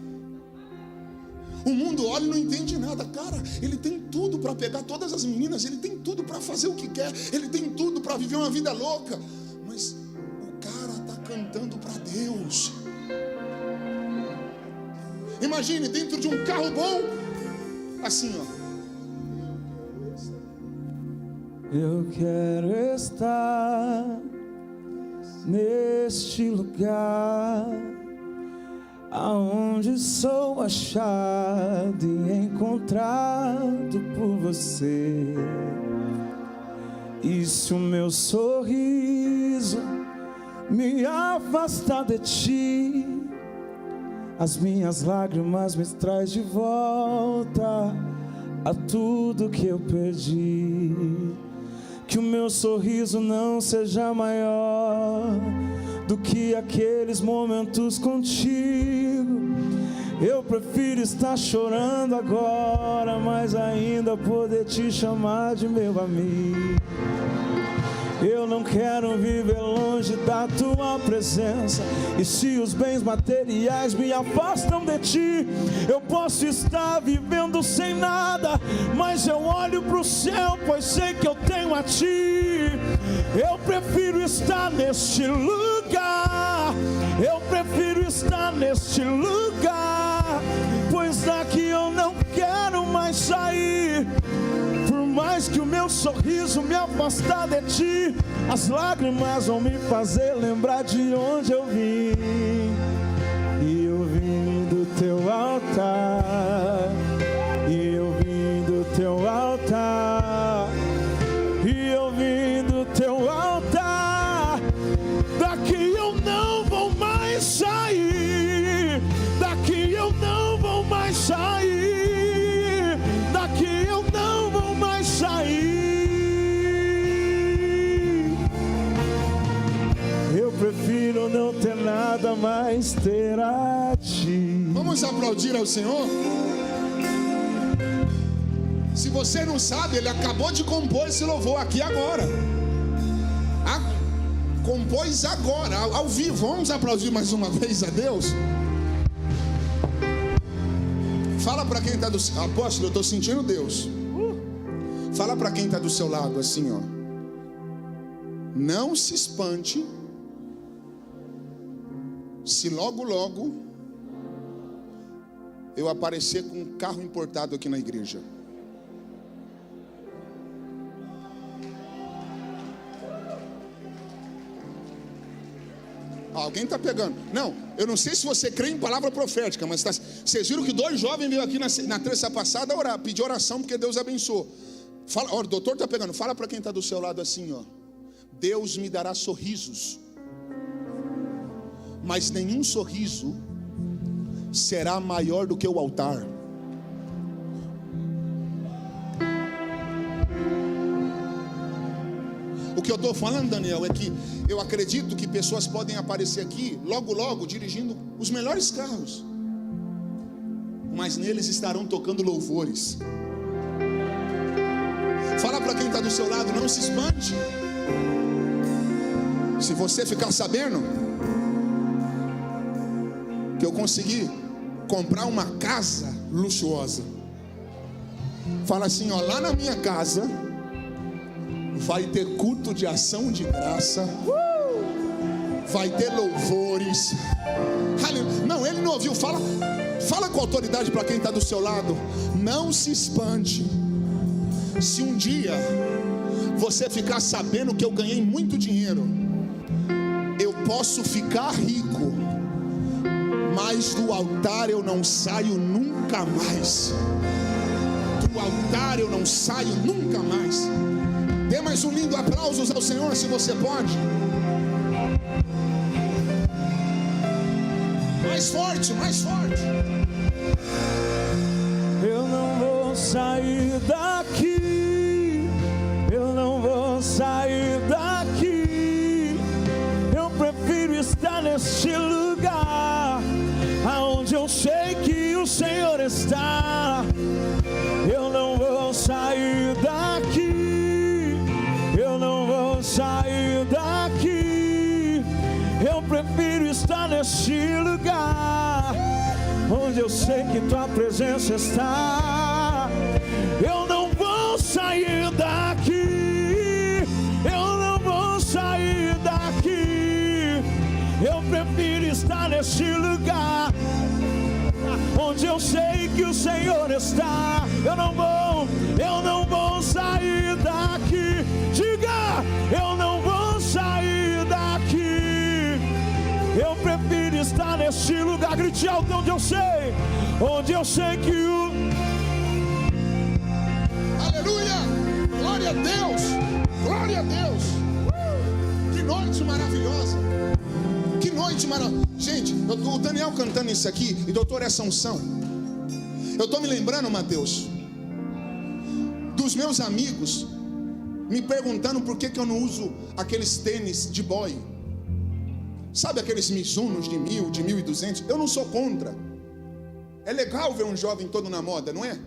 O mundo olha e não entende nada. Cara, ele tem tudo para pegar todas as meninas, ele tem tudo para fazer o que quer, ele tem tudo para viver uma vida louca, mas o cara está cantando para Deus. Imagine dentro de um carro bom, assim, ó: eu quero estar neste lugar, aonde sou achado e encontrado por você. E se o meu sorriso me afastar de ti, as minhas lágrimas me traz de volta a tudo que eu perdi. Que o meu sorriso não seja maior do que aqueles momentos contigo. Eu prefiro estar chorando agora, mas ainda poder te chamar de meu amigo. Eu não quero viver longe da tua presença. E se os bens materiais me afastam de ti, eu posso estar vivendo sem nada, mas eu olho para o céu, pois sei que eu tenho a ti. Eu prefiro estar neste lugar, eu prefiro estar neste lugar, pois daqui eu não quero mais sair. Por mais que o meu sorriso me afastar de ti, as lágrimas vão me fazer lembrar de onde eu vim. E eu vim do teu altar, e eu vim do teu altar, e eu vim do teu altar. Daqui eu não vou mais sair, daqui eu não vou mais sair, daqui eu não vou mais sair. Eu prefiro não ter nada, mais ter a ti. Vamos aplaudir ao Senhor? Se você não sabe, ele acabou de compor esse louvor aqui agora. Compôs agora, ao vivo. Vamos aplaudir mais uma vez a Deus? Fala para quem está do seu... Apóstolo, eu estou sentindo Deus. Fala para quem está do seu lado assim, ó: não se espante se logo logo eu aparecer com um carro importado aqui na igreja. Alguém está pegando? Não, eu não sei se você crê em palavra profética, mas vocês viram que 2 jovens veio aqui na terça passada orar, pedir oração porque Deus abençoou. Fala, ó, o doutor está pegando. Fala para quem está do seu lado assim, ó: Deus me dará sorrisos, mas nenhum sorriso será maior do que o altar. O que eu estou falando, Daniel, é que eu acredito que pessoas podem aparecer aqui logo logo dirigindo os melhores carros, mas neles estarão tocando louvores. Fala para quem está do seu lado: não se espante Se você ficar sabendo que eu consegui comprar uma casa luxuosa, fala assim, ó, lá na minha casa vai ter culto de ação de graça, vai ter louvores. Não, ele não ouviu. Fala com autoridade para quem está do seu lado. Não se espante se um dia você ficar sabendo que eu ganhei muito dinheiro. Eu posso ficar rico, mas do altar eu não saio nunca mais. Do altar eu não saio nunca mais. Dê mais um lindo aplauso ao Senhor, se você pode. Mais forte, mais forte. Eu não vou sair daqui. Eu não vou sair daqui. Eu prefiro estar neste lugar, aonde eu sei que o Senhor está. Eu não vou sair daqui. Eu não vou sair daqui. Eu prefiro estar neste lugar, onde eu sei que tua presença está. Eu não vou sair daqui. Eu não vou sair daqui. Eu prefiro estar neste lugar, onde eu sei que o Senhor está. Eu não vou sair daqui. Diga, eu não vou sair daqui. Eu prefiro estar neste lugar. Grite alto, onde eu sei que o... Aleluia, glória a Deus, glória a Deus. Que noite maravilhosa. Que noite maravilhosa. Gente, o Daniel cantando isso aqui, e doutor, essa unção, eu estou me lembrando, Mateus, dos meus amigos me perguntando por que eu não uso aqueles tênis de boy. Sabe aqueles Mizunos de 1.000, de 1.200? Eu não sou contra. É legal ver um jovem todo na moda, não é?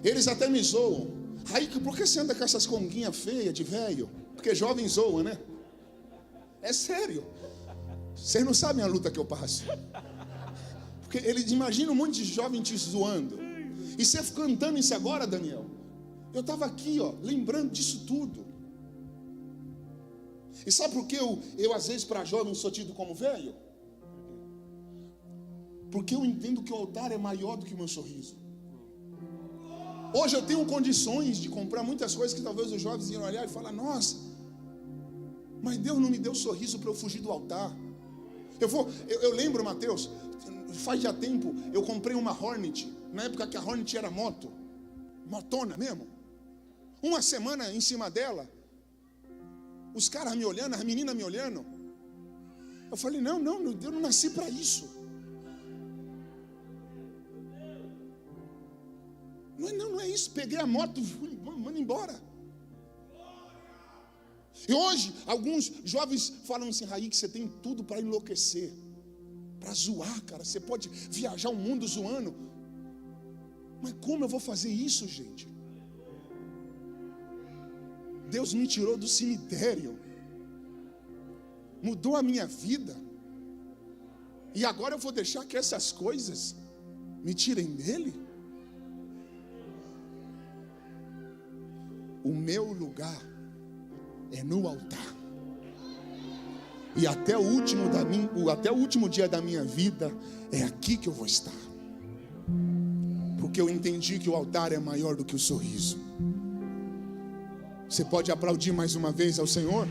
Eles até me zoam. Aí, por que você anda com essas conguinhas feias de velho? Porque jovem zoa, né? É sério. Vocês não sabem a luta que eu passo. Porque eles imaginam um monte de jovem te zoando. E você cantando isso agora, Daniel. Eu estava aqui, ó, lembrando disso tudo. E sabe por que eu às vezes para jovem sou tido como velho? Porque eu entendo que o altar é maior do que o meu sorriso. Hoje eu tenho condições de comprar muitas coisas que talvez os jovens iam olhar e falar, nossa, mas Deus não me deu sorriso para eu fugir do altar. Eu lembro, Mateus, faz já tempo, eu comprei uma Hornet, na época que a Hornet era motona mesmo. Uma semana em cima dela, os caras me olhando, as meninas me olhando. Eu falei, não, eu não nasci para isso. Não é isso. Peguei a moto, fui, manda embora. E hoje, alguns jovens falam assim, Raí, que você tem tudo para enlouquecer, para zoar, cara. Você pode viajar o mundo zoando. Mas como eu vou fazer isso, gente? Deus me tirou do cemitério, mudou a minha vida, e agora eu vou deixar que essas coisas me tirem dele? O meu lugar é no altar, e até o último dia da minha vida é aqui que eu vou estar, porque eu entendi que o altar é maior do que o sorriso. Você pode aplaudir mais uma vez ao Senhor?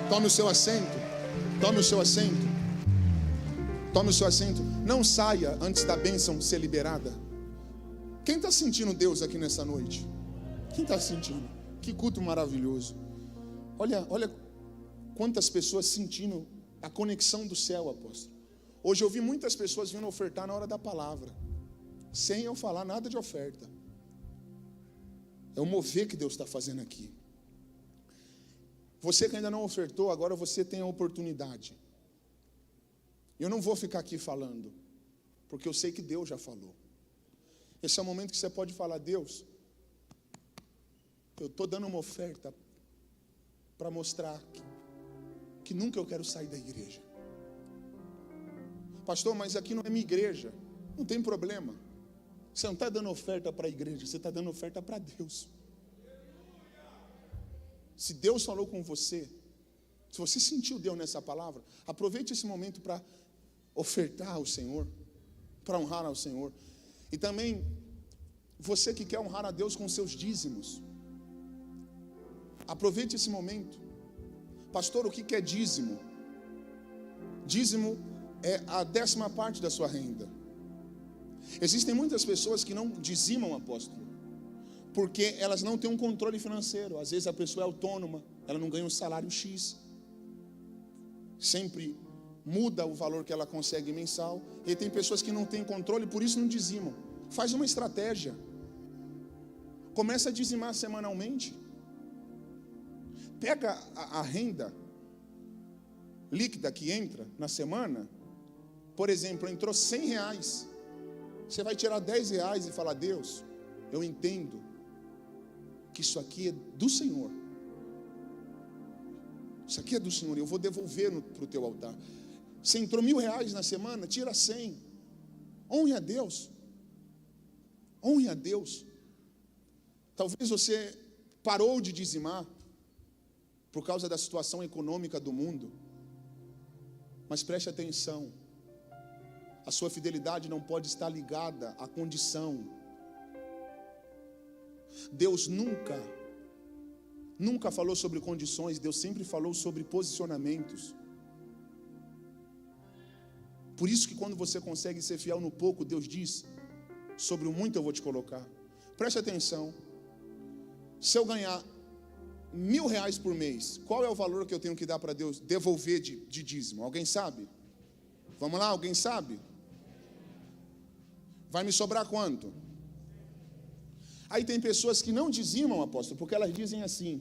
Tome o seu assento. Tome o seu assento. Tome o seu assento. Não saia antes da bênção ser liberada. Quem está sentindo Deus aqui nessa noite? Quem está sentindo? Que culto maravilhoso. Olha quantas pessoas sentindo a conexão do céu, apóstolo. Hoje eu vi muitas pessoas vindo ofertar na hora da palavra, sem eu falar nada de oferta. É o mover que Deus está fazendo aqui. Você que ainda não ofertou, agora você tem a oportunidade. Eu não vou ficar aqui falando, porque eu sei que Deus já falou. Esse é o momento que você pode falar, Deus, eu estou dando uma oferta para mostrar que nunca eu quero sair da igreja. Pastor, mas aqui não é minha igreja. Não tem problema. Você não está dando oferta para a igreja, você está dando oferta para Deus. Se Deus falou com você, se você sentiu Deus nessa palavra, aproveite esse momento para ofertar ao Senhor, para honrar ao Senhor. E também, você que quer honrar a Deus com seus dízimos, aproveite esse momento. Pastor, o que é dízimo? Dízimo é a 10ª parte da sua renda. Existem muitas pessoas que não dizimam, apóstolo, porque elas não têm um controle financeiro. Às vezes a pessoa é autônoma, ela não ganha um salário X, sempre muda o valor que ela consegue mensal. E tem pessoas que não têm controle, por isso não dizimam. Faz uma estratégia, começa a dizimar semanalmente. Pega a renda líquida que entra na semana. Por exemplo, entrou R$100. Você vai tirar R$10 e falar: Deus, eu entendo que isso aqui é do Senhor. Isso aqui é do Senhor, eu vou devolver para o teu altar. Se entrou R$1.000 na semana, tira 100. Honre a Deus. Honre a Deus. Talvez você parou de dizimar por causa da situação econômica do mundo. Mas preste atenção. A sua fidelidade não pode estar ligada à condição. Deus nunca falou sobre condições. Deus sempre falou sobre posicionamentos. Por isso que quando você consegue ser fiel no pouco, Deus diz: sobre o muito eu vou te colocar. Preste atenção. Se eu ganhar R$1.000 por mês, qual é o valor que eu tenho que dar para Deus devolver de dízimo? Alguém sabe? Vamos lá, alguém sabe? Vai me sobrar quanto? Aí tem pessoas que não dizimam, apóstolo, porque elas dizem assim: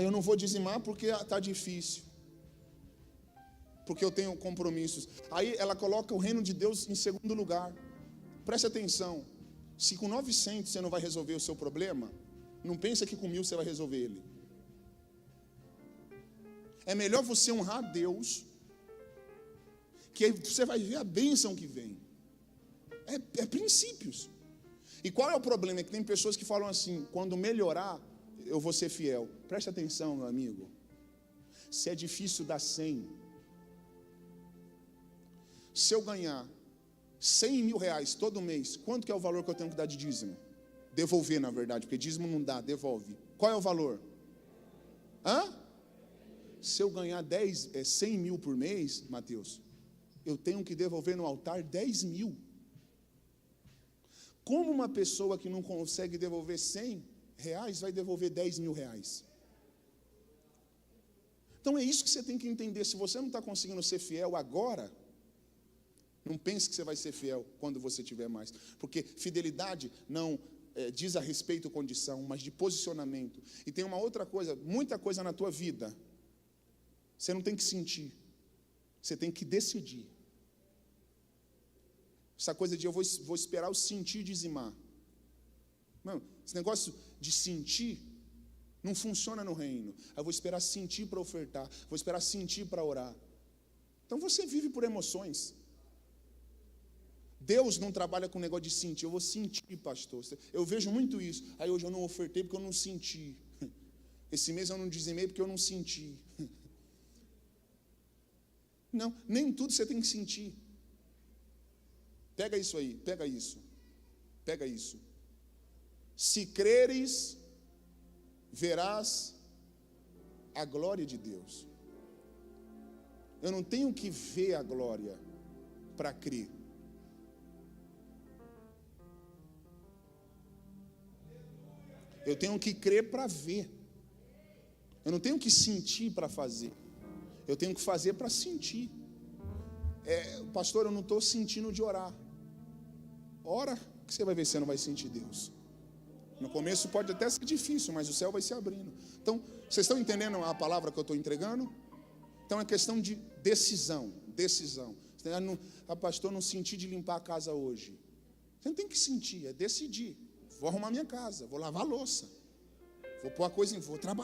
eu não vou dizimar porque está difícil, porque eu tenho compromissos. Aí ela coloca o reino de Deus em segundo lugar. Preste atenção. Se com 900 você não vai resolver o seu problema, não pensa que com 1.000 você vai resolver ele. É melhor você honrar a Deus, que aí você vai ver a bênção que vem. É princípios. E qual é o problema? É que tem pessoas que falam assim: quando melhorar, eu vou ser fiel. Preste atenção, meu amigo. Se é difícil dar 100, se eu ganhar R$100.000 todo mês, quanto que é o valor que eu tenho que dar de dízimo? Devolver, na verdade, porque dízimo não dá, devolve. Qual é o valor? Se eu ganhar 100.000 por mês, Mateus, eu tenho que devolver no altar 10.000. Como uma pessoa que não consegue devolver R$100 vai devolver R$10.000? Então é isso que você tem que entender. Se você não está conseguindo ser fiel agora, não pense que você vai ser fiel quando você tiver mais. Porque fidelidade não diz a respeito de condição, mas de posicionamento. E tem uma outra coisa, muita coisa na tua vida, você não tem que sentir, você tem que decidir. Essa coisa de eu vou esperar o sentir dizimar. Não, esse negócio de sentir não funciona no reino. Eu vou esperar sentir para ofertar, vou esperar sentir para orar. Então você vive por emoções. Deus não trabalha com negócio de sentir. Eu vou sentir, pastor. Eu vejo muito isso. Aí hoje eu não ofertei porque eu não senti. Esse mês eu não dizimei porque eu não senti. Não, nem tudo você tem que sentir. Pega isso aí, pega isso. Pega isso. Se creres, verás a glória de Deus. Eu não tenho que ver a glória para crer. Eu tenho que crer para ver. Eu não tenho que sentir para fazer. Eu tenho que fazer para sentir. Pastor, eu não estou sentindo de orar. Ora, que você vai ver se você não vai sentir Deus. No começo pode até ser difícil, mas o céu vai se abrindo. Então, vocês estão entendendo a palavra que eu estou entregando? Então é questão de decisão. Decisão. Pastor, não senti de limpar a casa hoje. Você não tem que sentir, é decidir. Vou arrumar minha casa, vou lavar a louça, vou pôr a coisa vou trabalhar.